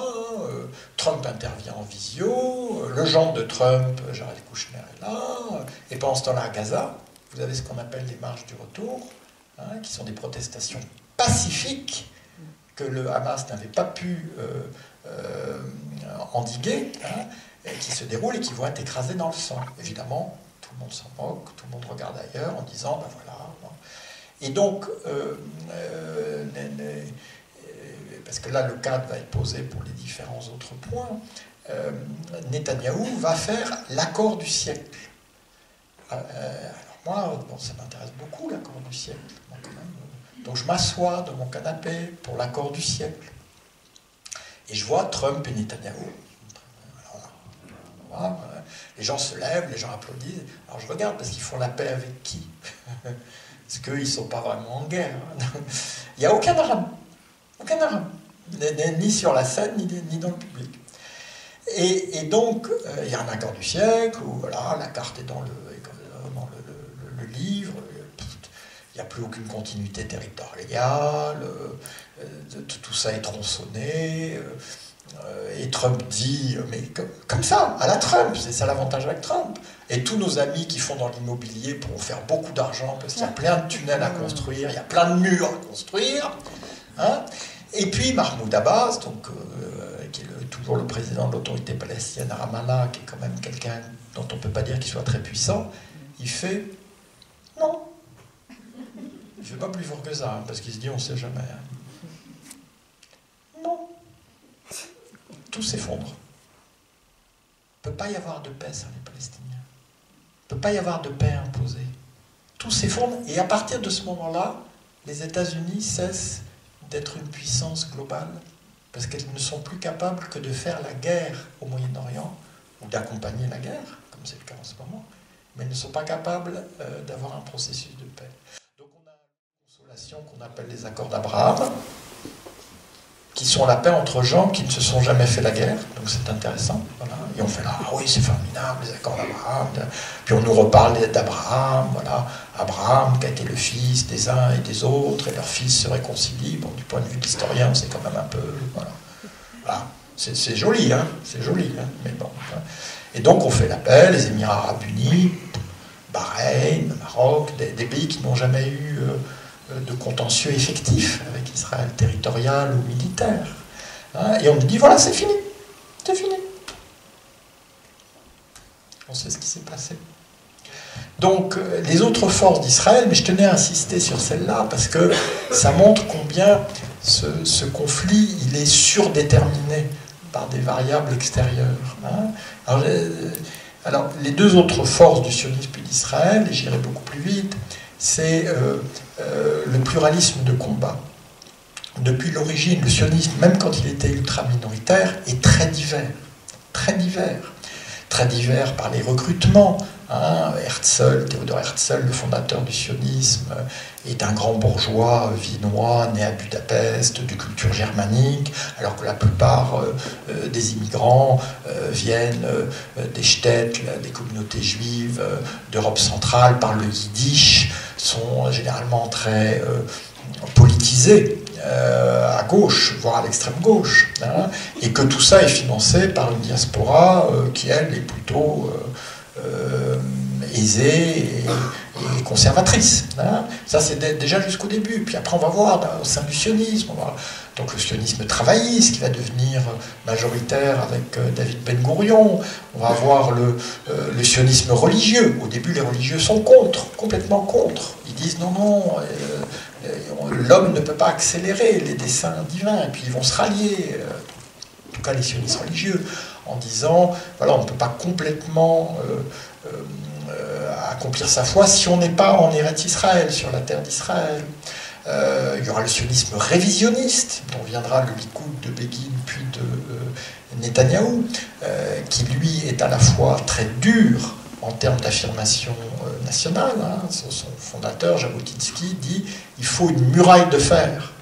Trump intervient en visio, le gendre de Trump, Jared Kushner, est là, et pendant ce temps-là à Gaza, vous avez ce qu'on appelle les marches du retour, hein, qui sont des protestations pacifiques que le Hamas n'avait pas pu endiguer, hein, et qui se déroulent et qui vont être écrasées dans le sang. Évidemment, tout le monde s'en moque, tout le monde regarde ailleurs en disant, ben voilà. Bon. Et donc, parce que là, le cadre va être posé pour les différents autres points, Netanyahou va faire l'accord du siècle. Alors moi, bon, ça m'intéresse beaucoup, l'accord du siècle. Donc je m'assois dans mon canapé pour l'accord du siècle. Et je vois Trump et Netanyahou. Voilà. Les gens se lèvent, les gens applaudissent. Alors je regarde parce qu'ils font la paix avec qui? Parce qu'eux, ils ne sont pas vraiment en guerre. Il n'y a aucun arabe. Aucun arabe. Ni sur la scène, ni dans le public. Et donc, il y a un accord du siècle, où voilà, la carte est dans le livre, il n'y a plus aucune continuité territoriale, tout ça est tronçonné, et Trump dit, mais comme ça, à la Trump, c'est ça l'avantage avec Trump. Et tous nos amis qui font dans l'immobilier pourront faire beaucoup d'argent, parce qu'il y a plein de tunnels à construire, il y a plein de murs à construire. Hein. Et puis Mahmoud Abbas, donc, qui est toujours le président de l'autorité palestinienne à Ramallah, qui est quand même quelqu'un dont on ne peut pas dire qu'il soit très puissant, il fait non. Il ne fait pas plus fort que ça, hein, parce qu'il se dit on ne sait jamais. Hein. Non. Tout s'effondre. Il ne peut pas y avoir de paix sans les Palestiniens. Il ne peut pas y avoir de paix imposée. Tout s'effondre, et à partir de ce moment-là, les États-Unis cessent d'être une puissance globale, parce qu'elles ne sont plus capables que de faire la guerre au Moyen-Orient, ou d'accompagner la guerre, comme c'est le cas en ce moment, mais elles ne sont pas capables d'avoir un processus de paix. Donc on a une consolation qu'on appelle les accords d'Abraham, qui sont la paix entre gens qui ne se sont jamais fait la guerre, donc c'est intéressant. Voilà. Et on fait là, ah oui, c'est formidable, les accords d'Abraham. Puis on nous reparle d'Abraham, voilà. Abraham, qui a été le fils des uns et des autres, et leurs fils se réconcilient. Bon, du point de vue de l'historien, c'est quand même un peu. Voilà. Voilà. C'est joli, hein, c'est joli, hein, mais bon. Hein. Et donc on fait la paix, les Émirats Arabes Unis, Bahreïn, le Maroc, des pays qui n'ont jamais eu de contentieux effectif avec Israël, territorial ou militaire. Hein, et on nous dit, voilà, c'est fini. C'est fini. On sait ce qui s'est passé. Donc, les autres forces d'Israël, mais je tenais à insister sur celle-là, parce que ça montre combien ce conflit, il est surdéterminé par des variables extérieures. Hein. Alors, les deux autres forces du sionisme et d'Israël, et j'irai beaucoup plus vite, c'est le pluralisme de combat. Depuis l'origine, le sionisme, même quand il était ultra-minoritaire, est très divers. Très divers. Très divers par les recrutements. Hein. Herzl, Théodore Herzl, le fondateur du sionisme, est un grand bourgeois viennois, né à Budapest, de culture germanique, alors que la plupart des immigrants viennent des shtetl, des communautés juives d'Europe centrale, parlent le yiddish, sont généralement très politisés. à gauche, voire à l'extrême gauche, hein, et que tout ça est financé par une diaspora qui, elle, est plutôt aisée et conservatrice. Hein. Ça, c'est déjà jusqu'au début. Puis après, on va voir au sein du sionisme, donc le sionisme travailliste qui va devenir majoritaire avec David Ben Gourion. On va avoir le sionisme religieux. Au début, les religieux sont contre, complètement contre. Ils disent non, non, l'homme ne peut pas accélérer les desseins divins. Et puis ils vont se rallier, en tout cas les sionistes religieux, en disant voilà, on ne peut pas complètement accomplir sa foi si on n'est pas en Eretz Israël, sur la terre d'Israël. Il y aura le sionisme révisionniste, dont viendra le Likoud de Begin puis de Netanyahou, qui lui est à la fois très dur en termes d'affirmation nationale. Hein. Son fondateur, Jabotinsky, dit il faut une muraille de fer,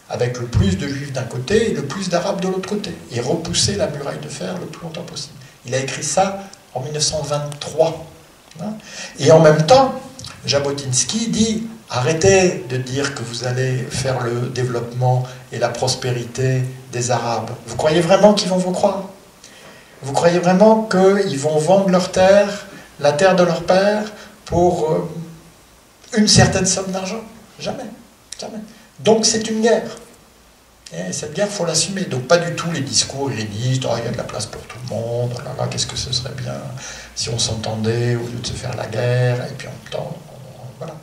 avec le plus de juifs d'un côté et le plus d'arabes de l'autre côté, et repousser la muraille de fer le plus longtemps possible. Il a écrit ça en 1923. Hein. Et en même temps, Jabotinsky dit arrêtez de dire que vous allez faire le développement et la prospérité des Arabes. Vous croyez vraiment qu'ils vont vous croire? Vous croyez vraiment qu'ils vont vendre leur terre, la terre de leur père, pour une certaine somme d'argent? Jamais. Jamais. Donc c'est une guerre. Et cette guerre, il faut l'assumer. Donc pas du tout les discours irénistes, oh, il y a de la place pour tout le monde, oh là là, qu'est-ce que ce serait bien si on s'entendait au lieu de se faire la guerre, et puis en même temps, voilà.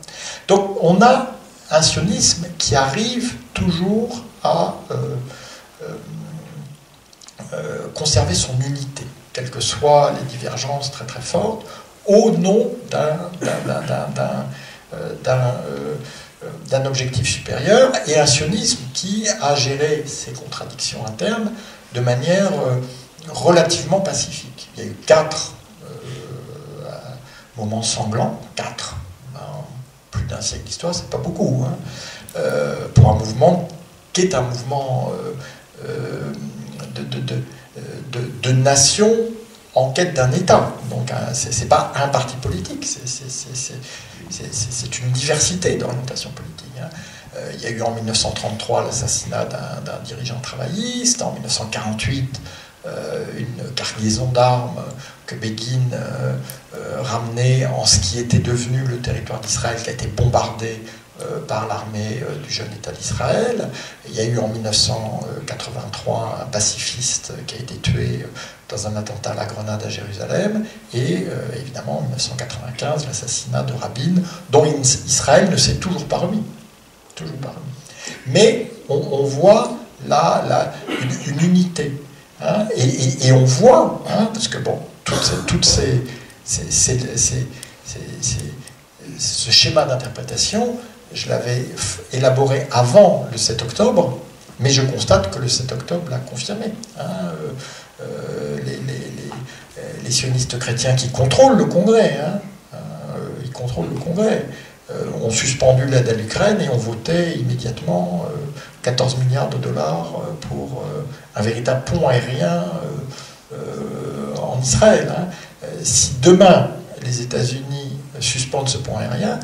Donc on a un sionisme qui arrive toujours à conserver son unité, quelles que soient les divergences très très fortes, au nom d'un objectif supérieur, et un sionisme qui a géré ses contradictions internes de manière relativement pacifique. Il y a eu 4 moments sanglants, 4, plus d'un siècle d'histoire, c'est pas beaucoup, hein, pour un mouvement qui est un mouvement de nation en quête d'un État. Donc c'est pas un parti politique, c'est une diversité d'orientation politique. Hein. Il y a eu en 1933 l'assassinat d'un dirigeant travailliste, en 1948 une cargaison d'armes que Begin ramenait en ce qui était devenu le territoire d'Israël, qui a été bombardé par l'armée du jeune État d'Israël. Il y a eu en 1983 un pacifiste qui a été tué dans un attentat à la grenade à Jérusalem, et évidemment en 1995 l'assassinat de Rabin, dont Israël ne s'est toujours pas remis. Toujours pas remis. Mais on voit là une unité. Hein, et on voit, hein, parce que bon, ce schéma d'interprétation, je l'avais élaboré avant le 7 octobre, mais je constate que le 7 octobre l'a confirmé. Hein, les sionistes chrétiens qui contrôlent le Congrès, hein, ils contrôlent le Congrès, ont suspendu l'aide à l'Ukraine et ont voté immédiatement 14 milliards de dollars pour un véritable pont aérien en Israël. Hein. Si demain les États-Unis suspendent ce pont aérien,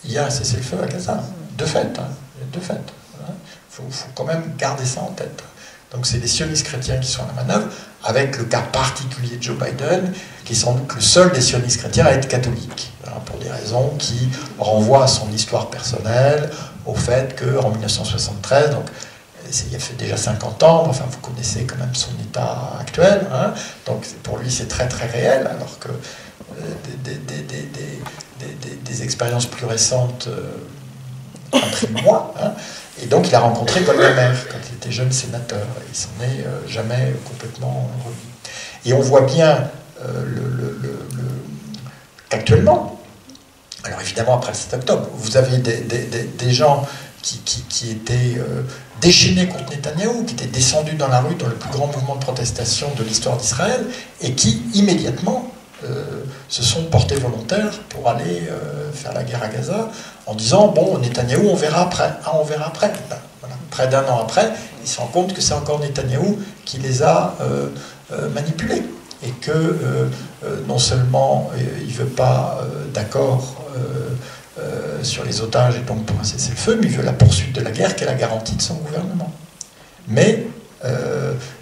il y a un cessez-le-feu à Gaza, de fait. Hein, de fait. Hein. Faut quand même garder ça en tête. Donc c'est les sionistes chrétiens qui sont à la manœuvre, avec le cas particulier de Joe Biden, qui est sans doute le seul des sionistes chrétiens à être catholique, hein, pour des raisons qui renvoient à son histoire personnelle, au fait qu'en 1973, donc il a fait déjà 50 ans, mais enfin vous connaissez quand même son état actuel, hein, donc pour lui c'est très très réel, alors que des expériences plus récentes impriment moins, hein. Et donc il a rencontré Golda quand il était jeune sénateur, et il s'en est jamais complètement remis. Et on voit bien qu'actuellement, alors évidemment après le 7 octobre, vous avez des gens qui étaient déchaînés contre Netanyahou, qui étaient descendus dans la rue dans le plus grand mouvement de protestation de l'histoire d'Israël, et qui immédiatement se sont portés volontaires pour aller faire la guerre à Gaza, en disant, bon, Netanyahou, on verra après. Ah, on verra après. Ben, voilà. Près d'un an après, ils se rendent compte que c'est encore Netanyahou qui les a manipulés. Et que non seulement il ne veut pas d'accord sur les otages et donc pour un cessez-le-feu, mais il veut la poursuite de la guerre qui est la garantie de son gouvernement. Mais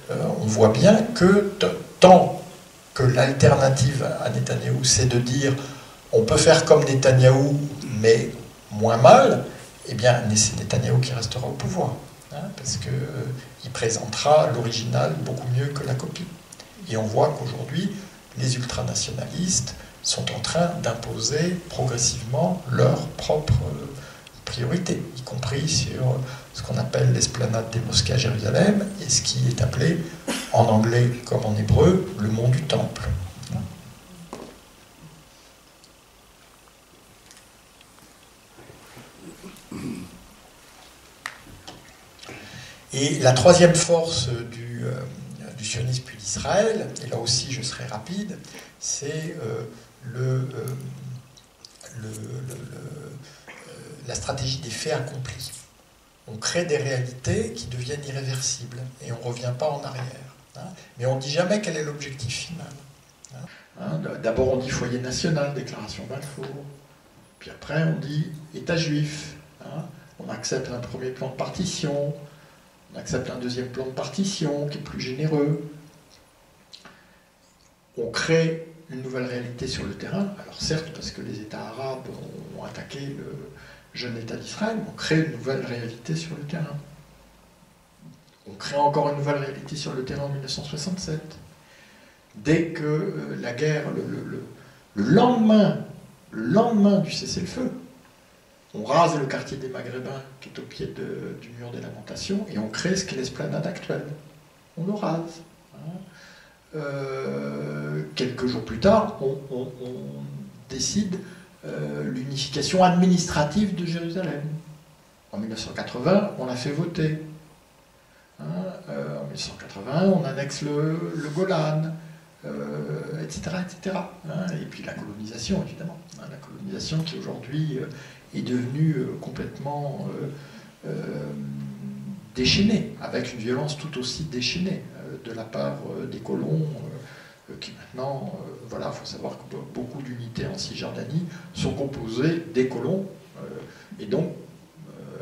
on voit bien que tant que l'alternative à Netanyahou, c'est de dire on peut faire comme Netanyahou, mais moins mal, eh bien c'est Netanyahou qui restera au pouvoir, hein, parce qu'il présentera l'original beaucoup mieux que la copie. Et on voit qu'aujourd'hui, les ultranationalistes sont en train d'imposer progressivement leurs propres priorités, y compris sur ce qu'on appelle l'esplanade des mosquées à Jérusalem, et ce qui est appelé, en anglais comme en hébreu, le mont du Temple. Et la troisième force du sionisme puis d'Israël, et là aussi je serai rapide, c'est la stratégie des faits accomplis. On crée des réalités qui deviennent irréversibles et on ne revient pas en arrière. Hein, mais on ne dit jamais quel est l'objectif final. Hein, d'abord on dit foyer national, déclaration Balfour, puis après on dit État juif. Hein, on accepte un premier plan de partition, on accepte un deuxième plan de partition qui est plus généreux. On crée une nouvelle réalité sur le terrain. Alors certes, parce que les États arabes ont attaqué le jeune État d'Israël, on crée une nouvelle réalité sur le terrain. On crée encore une nouvelle réalité sur le terrain en 1967. Dès que la guerre, le lendemain du cessez-le-feu, on rase le quartier des Maghrébins qui est au pied du mur des Lamentations et on crée ce qu'est l'esplanade actuelle. On le rase. Hein. Quelques jours plus tard, on décide l'unification administrative de Jérusalem. En 1980, on l'a fait voter. Hein. En 1981, on annexe le Golan, etc. etc. Hein. Et puis la colonisation, évidemment. Hein. La colonisation qui aujourd'hui est devenue complètement déchaînée, avec une violence tout aussi déchaînée de la part des colons qui maintenant, voilà, il faut savoir que beaucoup d'unités en Cisjordanie sont composées des colons et donc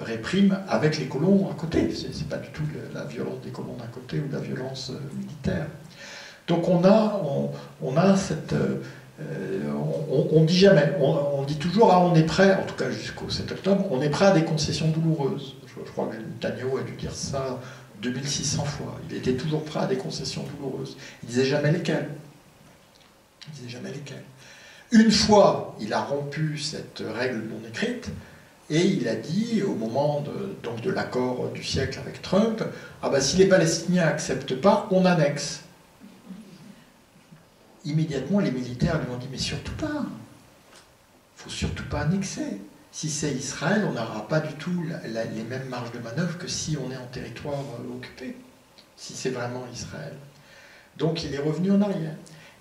répriment avec les colons à côté. C'est pas du tout la violence des colons d'un côté ou la violence militaire. Donc on a cette... on dit jamais, on dit toujours, on est prêt, en tout cas jusqu'au 7 octobre, on est prêt à des concessions douloureuses. Je crois que Netanyahou a dû dire ça 2600 fois. Il était toujours prêt à des concessions douloureuses. Il disait jamais lesquelles. Il disait jamais lesquelles. Une fois, il a rompu cette règle non écrite et il a dit, au moment de l'accord du siècle avec Trump, ah ben, si les Palestiniens n'acceptent pas, on annexe. Immédiatement, les militaires lui ont dit, mais surtout pas. Il ne faut surtout pas annexer. Si c'est Israël, on n'aura pas du tout les mêmes marges de manœuvre que si on est en territoire occupé, si c'est vraiment Israël. Donc il est revenu en arrière.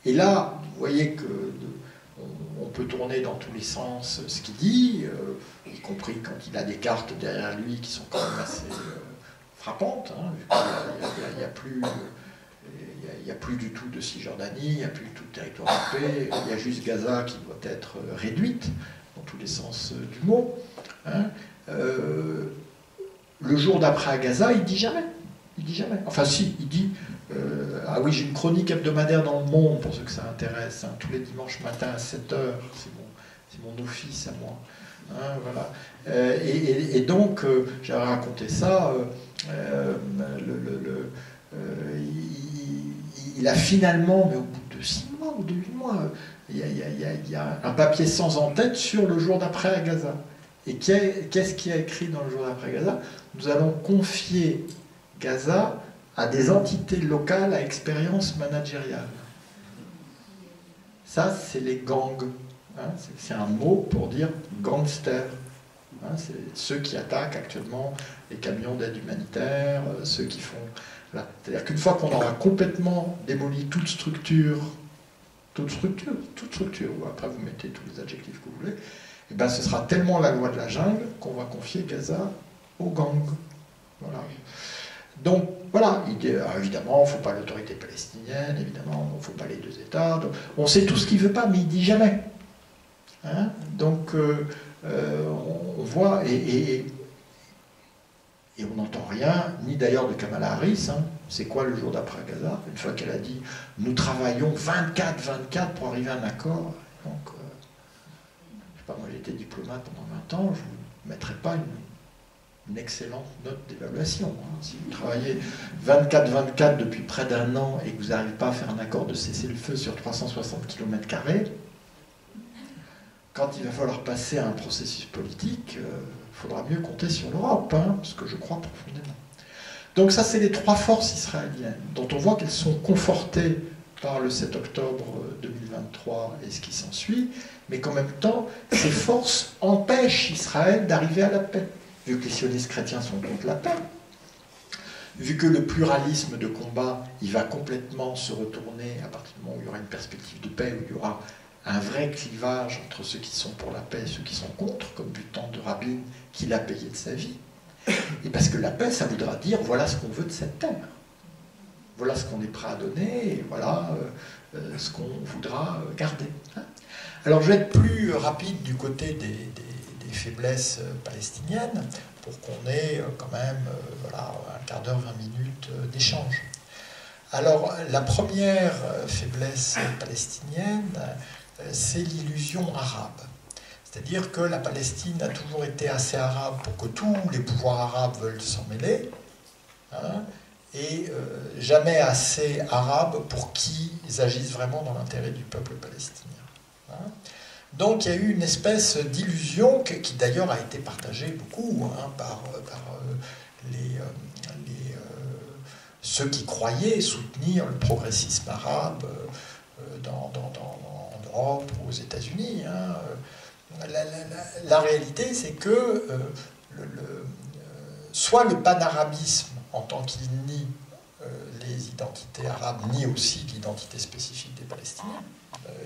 Et là, vous voyez qu'on peut tourner dans tous les sens ce qu'il dit, y compris quand il a des cartes derrière lui qui sont quand même assez frappantes. Hein, il n'y a plus du tout de Cisjordanie, il n'y a plus du tout de territoire occupé, il y a juste Gaza qui doit être réduite, dans tous les sens du mot. Hein. Le jour d'après à Gaza, il dit jamais. Il dit jamais. Enfin si, il dit ah oui, j'ai une chronique hebdomadaire dans Le Monde, pour ceux que ça intéresse, hein, tous les dimanches matins à 7h, c'est mon office à moi. Hein, voilà. Et donc, j'avais raconté ça, il a finalement, mais au bout de 6 mois ou de 8 mois, il y a un papier sans en-tête sur le jour d'après à Gaza. Et qu'est-ce qu'il y a écrit dans le jour d'après Gaza? Nous allons confier Gaza à des entités locales à expérience managériale. Ça, c'est les gangs. Hein, c'est un mot pour dire gangster. Hein, c'est ceux qui attaquent actuellement les camions d'aide humanitaire, ceux qui font... Voilà. C'est-à-dire qu'une fois qu'on aura complètement démoli toute structure, ou après vous mettez tous les adjectifs que vous voulez, et ben ce sera tellement la loi de la jungle qu'on va confier Gaza aux gangs. Voilà. Donc, voilà, évidemment, il ne faut pas l'autorité palestinienne, évidemment, il ne faut pas les deux États. Donc, on sait tout ce qu'il ne veut pas, mais il ne dit jamais. Hein? Donc, on voit, et on n'entend rien, ni d'ailleurs de Kamala Harris. Hein. C'est quoi le jour d'après Gaza? Une fois qu'elle a dit « Nous travaillons 24/24 pour arriver à un accord ». Donc, je sais pas, moi j'ai été diplomate pendant 20 ans, je ne vous mettrai pas une excellente note d'évaluation. Hein. Si vous travaillez 24/24 depuis près d'1 an et que vous n'arrivez pas à faire un accord de cessez-le-feu sur 360 km², quand il va falloir passer à un processus politique, il faudra mieux compter sur l'Europe, hein, ce que je crois profondément. Donc ça, c'est les 3 forces israéliennes, dont on voit qu'elles sont confortées par le 7 octobre 2023 et ce qui s'ensuit, mais qu'en même temps, ces forces empêchent Israël d'arriver à la paix. Vu que les sionistes chrétiens sont contre la paix, vu que le pluralisme de combat, il va complètement se retourner à partir du moment où il y aura une perspective de paix, où il y aura un vrai clivage entre ceux qui sont pour la paix et ceux qui sont contre, comme du temps de Rabin, qu'il a payé de sa vie. Et parce que la paix, ça voudra dire, voilà ce qu'on veut de cette terre. Voilà ce qu'on est prêt à donner, et voilà ce qu'on voudra garder. Alors je vais être plus rapide du côté des faiblesses palestiniennes, pour qu'on ait quand même voilà, un quart d'heure, 20 minutes d'échange. Alors la première faiblesse palestinienne, c'est l'illusion arabe. C'est-à-dire que la Palestine a toujours été assez arabe pour que tous les pouvoirs arabes veulent s'en mêler, hein, et jamais assez arabe pour qu'ils agissent vraiment dans l'intérêt du peuple palestinien. Hein. Donc il y a eu une espèce d'illusion qui d'ailleurs a été partagée beaucoup hein, par ceux qui croyaient soutenir le progressisme arabe en Europe ou aux États-Unis. Hein. La réalité, c'est que soit le panarabisme, en tant qu'il nie les identités arabes, nie aussi l'identité spécifique des Palestiniens,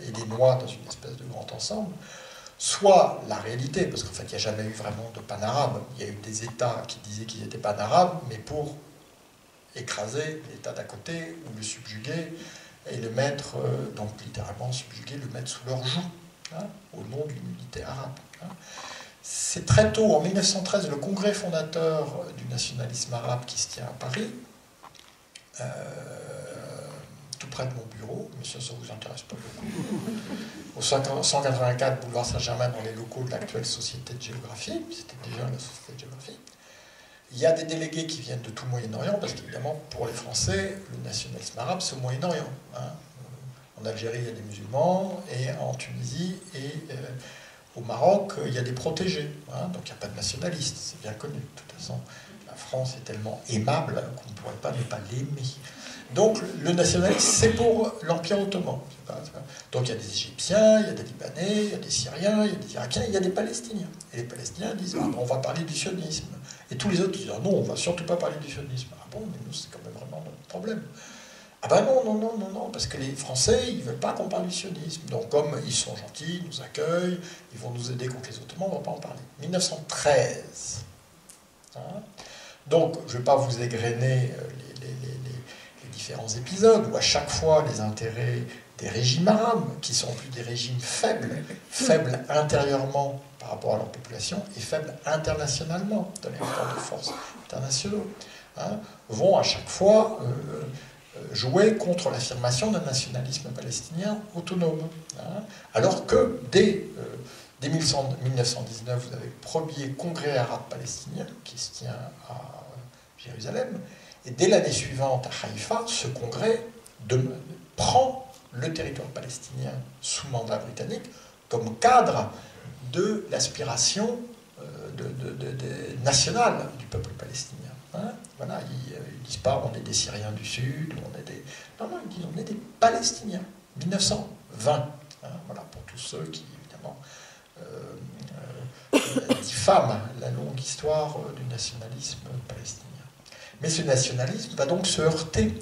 et les noie dans une espèce de grand ensemble, soit la réalité, parce qu'en fait, il n'y a jamais eu vraiment de pan-arabe. Il y a eu des États qui disaient qu'ils étaient pan-arabes, mais pour écraser l'État d'à côté, ou le subjuguer, et le mettre, donc littéralement subjuguer, le mettre sous leur joug, hein, au nom d'une unité arabe. Hein. C'est très tôt, en 1913, le congrès fondateur du nationalisme arabe qui se tient à Paris, tout près de mon bureau, mais ça ne vous intéresse pas beaucoup, au 184 boulevard Saint-Germain, dans les locaux de l'actuelle Société de Géographie, c'était déjà la Société de Géographie. Il y a des délégués qui viennent de tout Moyen-Orient, parce qu'évidemment, pour les Français, le nationalisme arabe, c'est au Moyen-Orient. Hein. En Algérie, il y a des musulmans, et en Tunisie et au Maroc, il y a des protégés. Hein. Donc il n'y a pas de nationalistes, c'est bien connu. De toute façon, la France est tellement aimable qu'on ne pourrait pas ne pas l'aimer. Donc le nationalisme, c'est pour l'Empire ottoman. Donc il y a des Égyptiens, il y a des Libanais, il y a des Syriens, il y a des Irakiens, il y a des Palestiniens. Et les Palestiniens disent ah, on va parler du sionisme. Et tous les autres disent ah, non, on ne va surtout pas parler du sionisme. Ah bon, mais nous, c'est quand même vraiment notre problème. Ah ben non, parce que les Français, ils ne veulent pas qu'on parle du sionisme. Donc comme ils sont gentils, ils nous accueillent, ils vont nous aider contre les Ottomans, on ne va pas en parler. 1913. Hein. Donc, je ne vais pas vous égrener les différents épisodes où à chaque fois les intérêts des régimes arabes, qui sont plus des régimes faibles intérieurement par rapport à leur population et faibles internationalement dans les rapports de force internationaux, hein, vont à chaque fois jouer contre l'affirmation d'un nationalisme palestinien autonome. Hein, alors que dès 1919, vous avez le premier congrès arabe palestinien qui se tient à Jérusalem, et dès l'année suivante à Haïfa, ce congrès prend le territoire palestinien sous mandat britannique comme cadre de l'aspiration nationale du peuple palestinien. Hein, voilà, ils ne disent pas on est des Syriens du Sud, on est des... Non, ils disent on est des Palestiniens. 1920. Hein, voilà, pour tous ceux qui, évidemment, diffament la longue histoire du nationalisme palestinien. Mais ce nationalisme va donc se heurter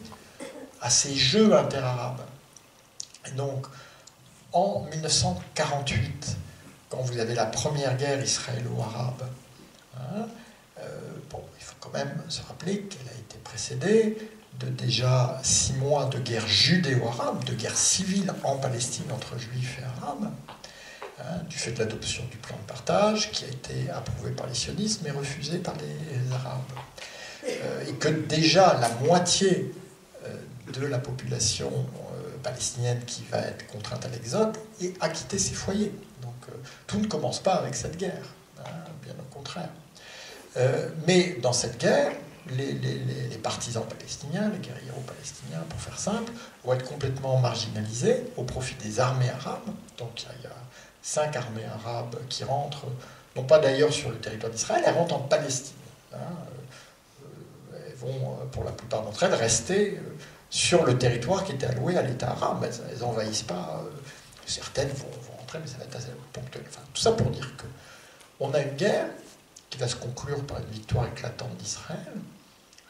à ces jeux interarabes. Et donc, en 1948, quand vous avez la première guerre israélo-arabe, hein, il faut quand même se rappeler qu'elle a été précédée de déjà 6 mois de guerre judéo-arabe, de guerre civile en Palestine entre juifs et arabes. du fait de l'adoption du plan de partage, qui a été approuvé par les sionistes, mais refusé par les Arabes. Et que déjà la moitié de la population palestinienne qui va être contrainte à l'exode a quitté ses foyers. Donc tout ne commence pas avec cette guerre, bien au contraire. Mais dans cette guerre, les partisans palestiniens, les guérilleros palestiniens, pour faire simple, vont être complètement marginalisés au profit des armées arabes. Donc il y a 5 armées arabes qui rentrent, non pas d'ailleurs sur le territoire d'Israël, elles rentrent en Palestine. Elles vont, pour la plupart d'entre elles, rester sur le territoire qui était alloué à l'État arabe. Elles n'envahissent pas. Certaines vont rentrer, mais ça va être assez ponctuel. Enfin, tout ça pour dire qu'on a une guerre qui va se conclure par une victoire éclatante d'Israël,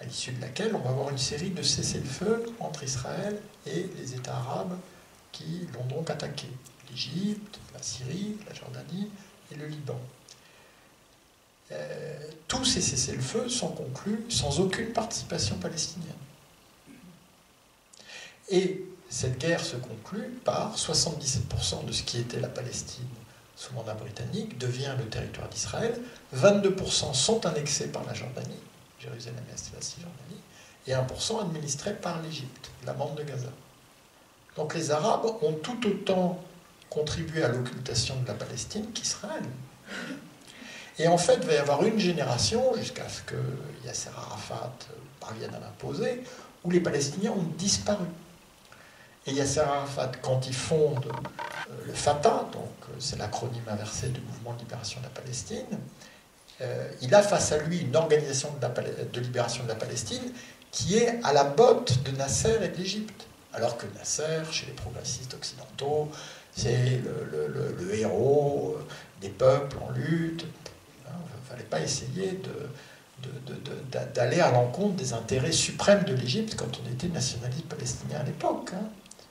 à l'issue de laquelle on va avoir une série de cessez-le-feu entre Israël et les États arabes qui l'ont donc attaqué. L'Égypte, la Syrie, la Jordanie et le Liban. Tous ces cessez-le-feu sont conclus sans aucune participation palestinienne. Et cette guerre se conclut par 77% de ce qui était la Palestine sous mandat britannique devient le territoire d'Israël, 22% sont annexés par la Jordanie, Jérusalem-Est et la Cisjordanie, et 1% administrés par l'Égypte, la bande de Gaza. Donc les Arabes ont tout autant contribué à l'occultation de la Palestine qu'Israël. Et en fait, il va y avoir une génération, jusqu'à ce que Yasser Arafat parvienne à l'imposer, où les Palestiniens ont disparu. Et Yasser Arafat, quand il fonde le Fatah, donc c'est l'acronyme inversé du Mouvement de libération de la Palestine, il a face à lui une organisation de libération de la Palestine qui est à la botte de Nasser et de l'Égypte. Alors que Nasser, chez les progressistes occidentaux, c'est le héros des peuples en lutte. Il ne fallait pas essayer d'aller à l'encontre des intérêts suprêmes de l'Égypte quand on était nationaliste palestinien à l'époque.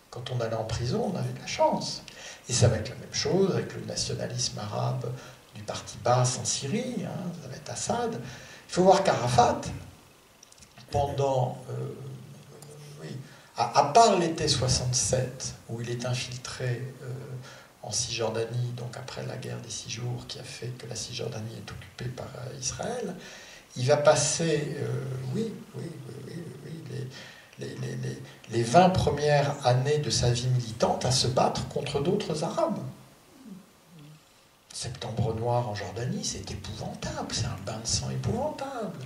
Quand on allait en prison, on avait de la chance. Et ça va être la même chose avec le nationalisme arabe du parti Baas en Syrie, ça va être Assad. Il faut voir qu'Arafat, pendant... à part l'été 67, où il est infiltré en Cisjordanie, donc après la guerre des 6 jours qui a fait que la Cisjordanie est occupée par Israël, il va passer, les 20 premières années de sa vie militante à se battre contre d'autres Arabes. Septembre noir en Jordanie, c'est épouvantable, c'est un bain de sang épouvantable.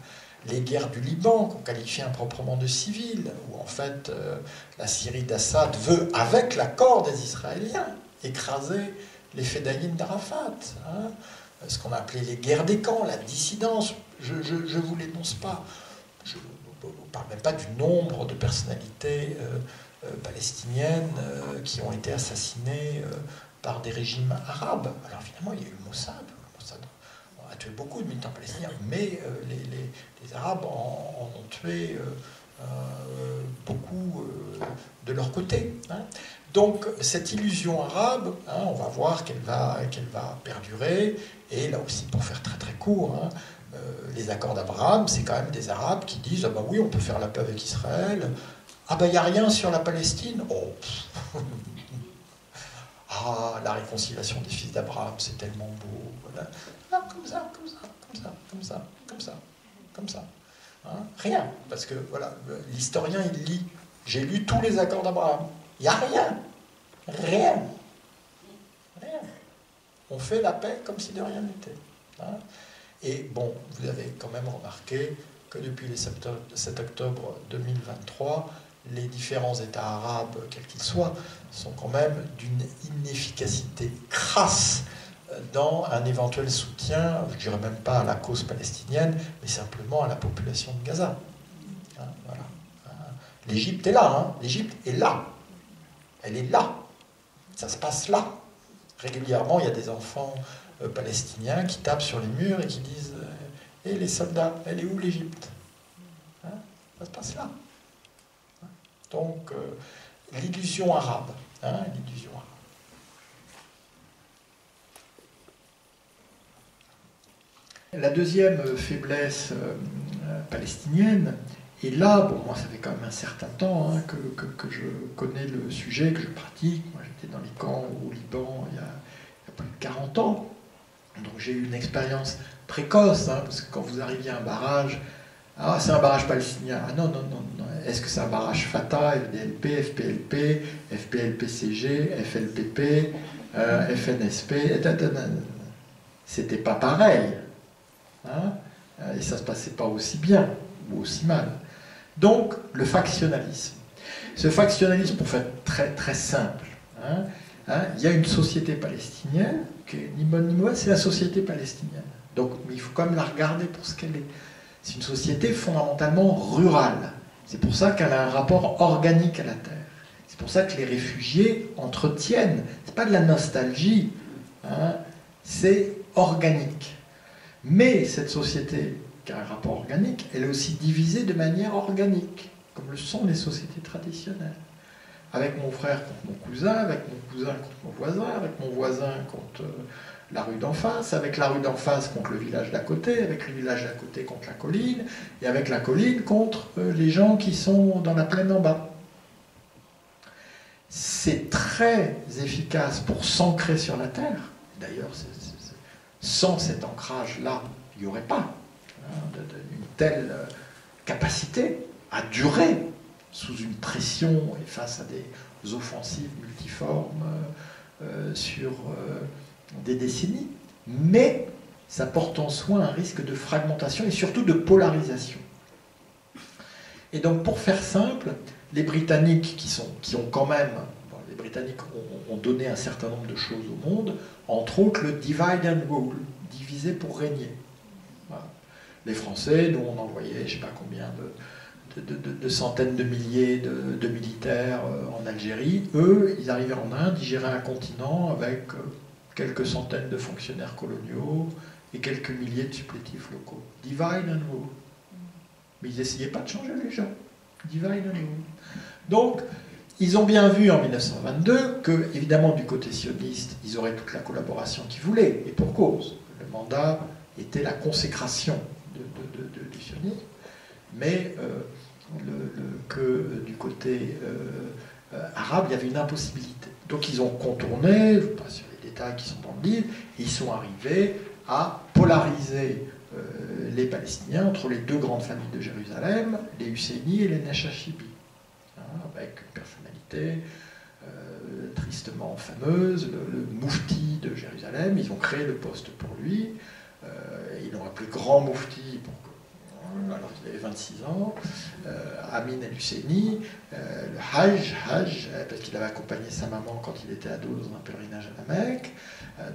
Les guerres du Liban, qu'on qualifie improprement de civiles, où en fait la Syrie d'Assad veut, avec l'accord des Israéliens, écraser les fédayines d'Arafat. Ce qu'on a appelé les guerres des camps, la dissidence. Je ne vous l'énonce pas. Je ne parle même pas du nombre de personnalités palestiniennes qui ont été assassinées par des régimes arabes. Alors évidemment, il y a eu le Mossad. A tué beaucoup de militants palestiniens, mais les Arabes en ont tué beaucoup de leur côté. Donc cette illusion arabe, on va voir qu'elle va perdurer, et là aussi, pour faire très très court, les accords d'Abraham, c'est quand même des Arabes qui disent « Ah bah oui, on peut faire la paix avec Israël, ah bah il n'y a rien sur la Palestine, oh ah, la réconciliation des fils d'Abraham, c'est tellement beau, voilà. Ah, comme ça. Rien, parce que voilà, l'historien il lit. J'ai lu tous les accords d'Abraham. Il n'y a rien. On fait la paix comme si de rien n'était. Et bon, vous avez quand même remarqué que depuis le 7 octobre 2023, les différents États arabes, quels qu'ils soient, sont quand même d'une inefficacité crasse dans un éventuel soutien, je ne dirais même pas à la cause palestinienne, mais simplement à la population de Gaza. Voilà. L'Égypte est là, l'Égypte est là. Elle est là. Ça se passe là. Régulièrement, il y a des enfants palestiniens qui tapent sur les murs et qui disent « Eh les soldats, elle est où l'Égypte ?» Ça se passe là. Donc, l'illusion arabe. L'illusion arabe. La deuxième faiblesse palestinienne, et là, bon, moi ça fait quand même un certain temps que je connais le sujet, que je pratique. Moi j'étais dans les camps au Liban il y a plus de 40 ans. Donc j'ai eu une expérience précoce, hein, parce que quand vous arriviez à un barrage, ah, c'est un barrage palestinien. Ah non, non, non, non. Est-ce que c'est un barrage FATA, FDLP, FPLP, FPLPCG, FLPP, FNSP? C'était pas pareil. Hein, et ça se passait pas aussi bien, ou aussi mal. Donc, le factionnalisme. Ce factionnalisme, pour faire très, très simple, il y a une société palestinienne, qui est ni bonne ni mauvaise, c'est la société palestinienne. Donc, mais il faut quand même la regarder pour ce qu'elle est. C'est une société fondamentalement rurale. C'est pour ça qu'elle a un rapport organique à la terre. C'est pour ça que les réfugiés entretiennent. C'est pas de la nostalgie, hein, c'est organique. Mais cette société qui a un rapport organique, elle est aussi divisée de manière organique, comme le sont les sociétés traditionnelles. Avec mon frère contre mon cousin, avec mon cousin contre mon voisin, avec mon voisin contre la rue d'en face, avec la rue d'en face contre le village d'à côté, avec le village d'à côté contre la colline, et avec la colline contre les gens qui sont dans la plaine en bas. C'est très efficace pour s'ancrer sur la terre. D'ailleurs, sans cet ancrage-là, il n'y aurait pas une telle capacité à durer sous une pression et face à des offensives multiformes sur des décennies, mais ça porte en soi un risque de fragmentation et surtout de polarisation. Et donc, pour faire simple, les Britanniques qui ont quand même, les Britanniques ont donné un certain nombre de choses au monde, entre autres le divide and rule, diviser pour régner. Voilà. Les Français, nous on envoyait, je ne sais pas combien de centaines de milliers de militaires en Algérie. Eux, ils arrivaient en Inde, ils géraient un continent avec quelques centaines de fonctionnaires coloniaux et quelques milliers de supplétifs locaux. Divide and rule. Mais ils n'essayaient pas de changer les gens. Divide and rule. Donc, ils ont bien vu en 1922 que, évidemment, du côté sioniste, ils auraient toute la collaboration qu'ils voulaient, et pour cause. Le mandat était la consécration du sionisme, mais que du côté arabe, il y avait une impossibilité. Donc ils ont contourné, je ne vais pas sur les détails qui sont dans le livre, et ils sont arrivés à polariser les Palestiniens entre les deux grandes familles de Jérusalem, les Husseini et les Nashashibi, avec une personnalité tristement fameuse, le moufti de Jérusalem. Ils ont créé le poste pour lui, ils l'ont appelé Grand Moufti alors qu'il avait 26 ans, Amin el-Husseini, le Hajj, parce qu'il avait accompagné sa maman quand il était ado dans un pèlerinage à la Mecque.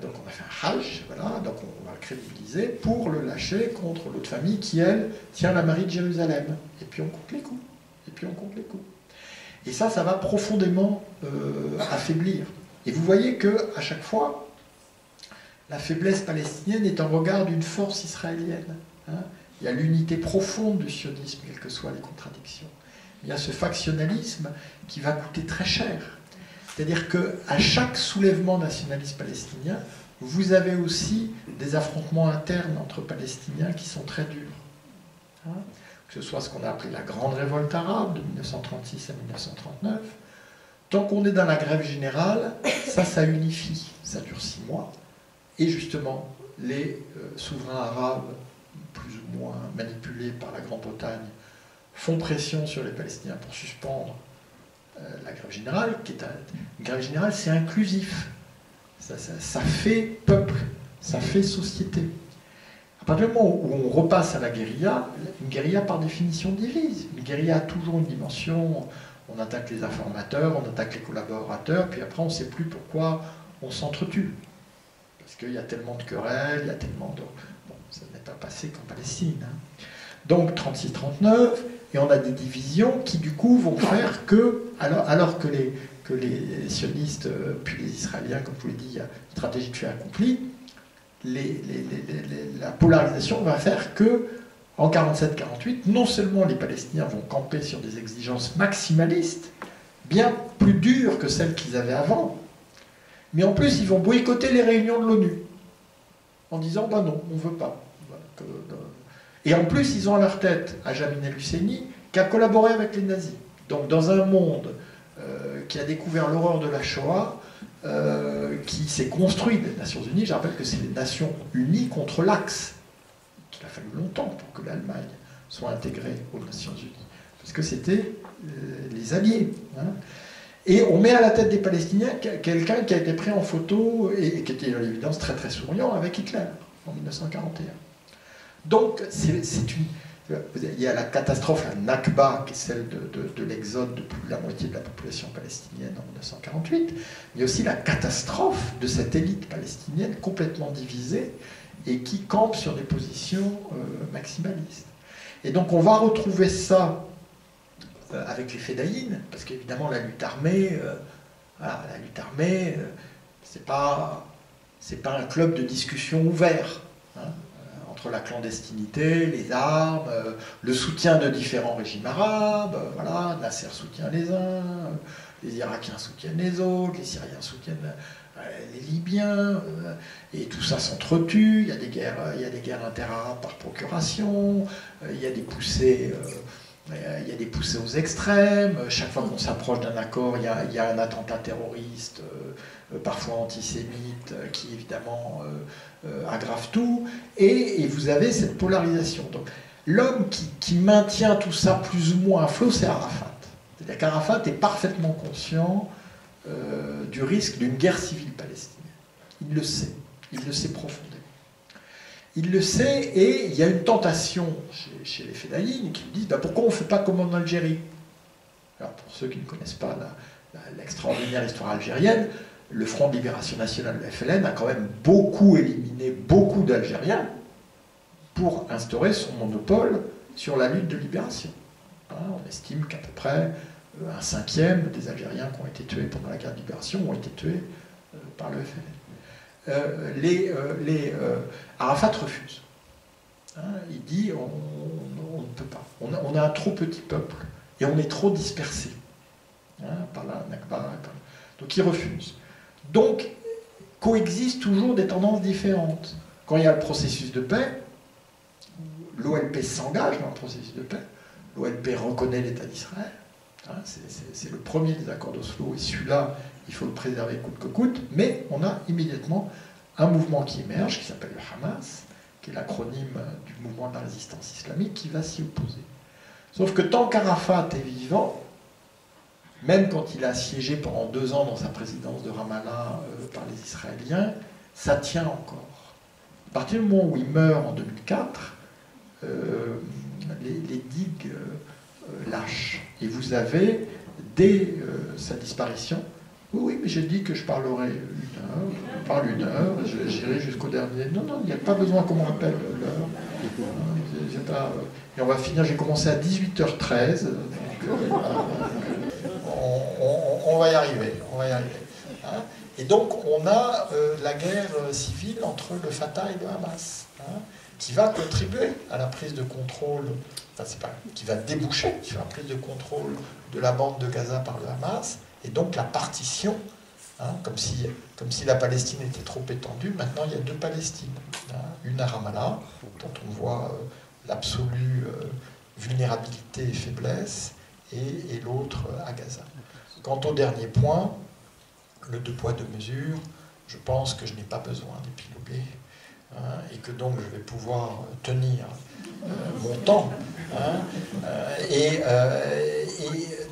Donc on a fait un Hajj, voilà, donc on va le crédibiliser pour le lâcher contre l'autre famille qui, elle, tient la Marie de Jérusalem. Et puis on compte les coups. Et puis on compte les coups. Et ça va profondément affaiblir. Et vous voyez qu'à chaque fois, la faiblesse palestinienne est en regard d'une force israélienne. Hein. Il y a l'unité profonde du sionisme, quelles que soient les contradictions. Il y a ce factionnalisme qui va coûter très cher. C'est-à-dire qu'à chaque soulèvement nationaliste palestinien, vous avez aussi des affrontements internes entre Palestiniens qui sont très durs. Hein, que ce soit ce qu'on a appelé la Grande Révolte arabe de 1936 à 1939. Tant qu'on est dans la grève générale, ça unifie. Ça dure 6 mois. Et justement, les souverains arabes, plus ou moins manipulés par la Grande-Bretagne, font pression sur les Palestiniens pour suspendre la grève générale, qui est une grève générale, c'est inclusif. Ça fait peuple, ça fait société. À partir du moment où on repasse à la guérilla, une guérilla par définition divise. Une guérilla a toujours une dimension, on attaque les informateurs, on attaque les collaborateurs, puis après on ne sait plus pourquoi on s'entretue. Parce qu'il y a tellement de querelles, il y a tellement de... Bon, ça n'est pas passé qu'en Palestine. Hein. Donc 36-39, et on a des divisions qui du coup vont faire que, alors que les sionistes, puis les Israéliens, comme je vous l'ai dit, il y a une stratégie de fait accompli, la polarisation va faire que, en 47-48, non seulement les Palestiniens vont camper sur des exigences maximalistes, bien plus dures que celles qu'ils avaient avant, mais en plus ils vont boycotter les réunions de l'ONU, en disant, bah non, on ne veut pas. Et en plus, ils ont à leur tête Amin el-Husseini, qui a collaboré avec les nazis. Donc dans un monde qui a découvert l'horreur de la Shoah, qui s'est construit des Nations Unies. Je rappelle que c'est les Nations Unies contre l'Axe. Il a fallu longtemps pour que l'Allemagne soit intégrée aux Nations Unies, parce que c'était les alliés. Hein. Et on met à la tête des Palestiniens quelqu'un qui a été pris en photo et qui était à l'évidence très très souriant avec Hitler en 1941. Donc il y a la catastrophe, la Nakba, qui est celle de l'exode de plus de la moitié de la population palestinienne en 1948, mais il y a aussi la catastrophe de cette élite palestinienne complètement divisée et qui campe sur des positions maximalistes. Et donc on va retrouver ça avec les fédayines, parce qu'évidemment la lutte armée, c'est pas un club de discussion ouvert, hein, entre la clandestinité, les armes, le soutien de différents régimes arabes, voilà, Nasser soutient les uns, les Irakiens soutiennent les autres, les Syriens soutiennent les Libyens, et tout ça s'entretue. Il y a des guerres interarabes par procuration, il y a des poussées. Il y a des poussées aux extrêmes. Chaque fois qu'on s'approche d'un accord, il y a un attentat terroriste, parfois antisémite, qui évidemment aggrave tout. Et vous avez cette polarisation. Donc, l'homme qui maintient tout ça plus ou moins à flot, c'est Arafat. C'est-à-dire qu'Arafat est parfaitement conscient du risque d'une guerre civile palestinienne. Il le sait profondément. Il le sait, et il y a une tentation chez les fédayines qui disent pourquoi on ne fait pas comme en Algérie. Alors pour ceux qui ne connaissent pas l'extraordinaire histoire algérienne, le Front de Libération Nationale, le FLN, a quand même beaucoup éliminé beaucoup d'Algériens pour instaurer son monopole sur la lutte de libération. On estime qu'à peu près un cinquième des Algériens qui ont été tués pendant la guerre de libération ont été tués par le FLN. Arafat refuse. Il dit on ne peut pas. On a un trop petit peuple et on est trop dispersé par la Nakba. Donc il refuse. Donc coexistent toujours des tendances différentes. Quand il y a le processus de paix, l'OLP s'engage dans le processus de paix. L'OLP reconnaît l'État d'Israël. C'est le premier des accords d'Oslo, et celui-là, il faut le préserver coûte que coûte, mais on a immédiatement un mouvement qui émerge, qui s'appelle le Hamas, qui est l'acronyme du mouvement de la résistance islamique, qui va s'y opposer. Sauf que tant qu'Arafat est vivant, même quand il a siégé pendant 2 ans dans sa présidence de Ramallah par les Israéliens, ça tient encore. À partir du moment où il meurt en 2004, les digues lâchent. Et vous avez, dès sa disparition, oui, mais j'ai dit que je parlerai 1 heure, je parle 1 heure, j'irai jusqu'au dernier. Non, il n'y a pas besoin qu'on me rappelle l'heure. Et on va finir, j'ai commencé à 18h13. On va y arriver, hein. Et donc on a la guerre civile entre le Fatah et le Hamas, hein, qui va contribuer à la prise de contrôle, qui va déboucher sur la prise de contrôle de la bande de Gaza par le Hamas, et donc la partition, hein, comme si la Palestine était trop étendue. Maintenant il y a 2 Palestines, hein, une à Ramallah, dont on voit l'absolue vulnérabilité et faiblesse, et l'autre à Gaza. Quant au dernier point, le 2 poids 2 mesures, je pense que je n'ai pas besoin d'épiloguer, hein, et que donc je vais pouvoir tenir mon temps, hein, et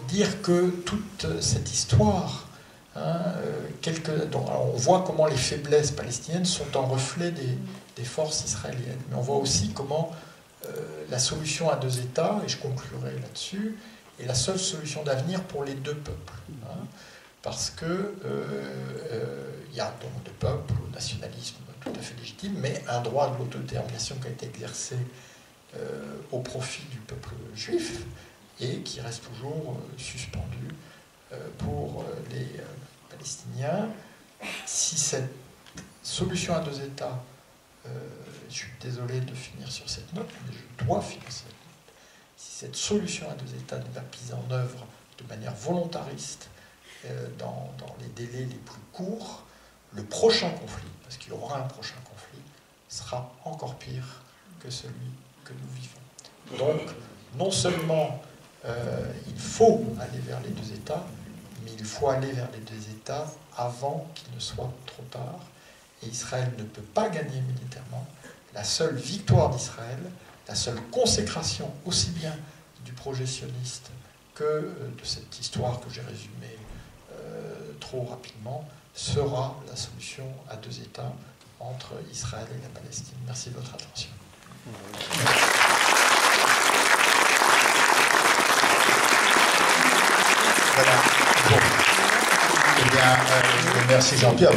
dire que toute cette histoire, hein, on voit comment les faiblesses palestiniennes sont un reflet des forces israéliennes, mais on voit aussi comment la solution à 2 États, et je conclurai là-dessus, est la seule solution d'avenir pour les 2 peuples. Hein, parce que il y a donc 2 peuples, le nationalisme tout à fait légitime, mais un droit de l'autodétermination qui a été exercé au profit du peuple juif et qui reste toujours suspendu pour les Palestiniens. Si cette solution à 2 États, je suis désolé de finir sur cette note, mais je dois finir cette note, si cette solution à 2 États n'est pas mise en œuvre de manière volontariste dans les délais les plus courts, le prochain conflit, parce qu'il y aura un prochain conflit, sera encore pire que celui que nous vivons. Donc, non seulement il faut aller vers les 2 États, mais il faut aller vers les deux États avant qu'il ne soit trop tard. Et Israël ne peut pas gagner militairement. La seule victoire d'Israël, la seule consécration aussi bien du projet sioniste que de cette histoire que j'ai résumée trop rapidement, sera la solution à deux États entre Israël et la Palestine. Merci de votre attention. Voilà. Bon. Eh bien, merci Jean-Pierre.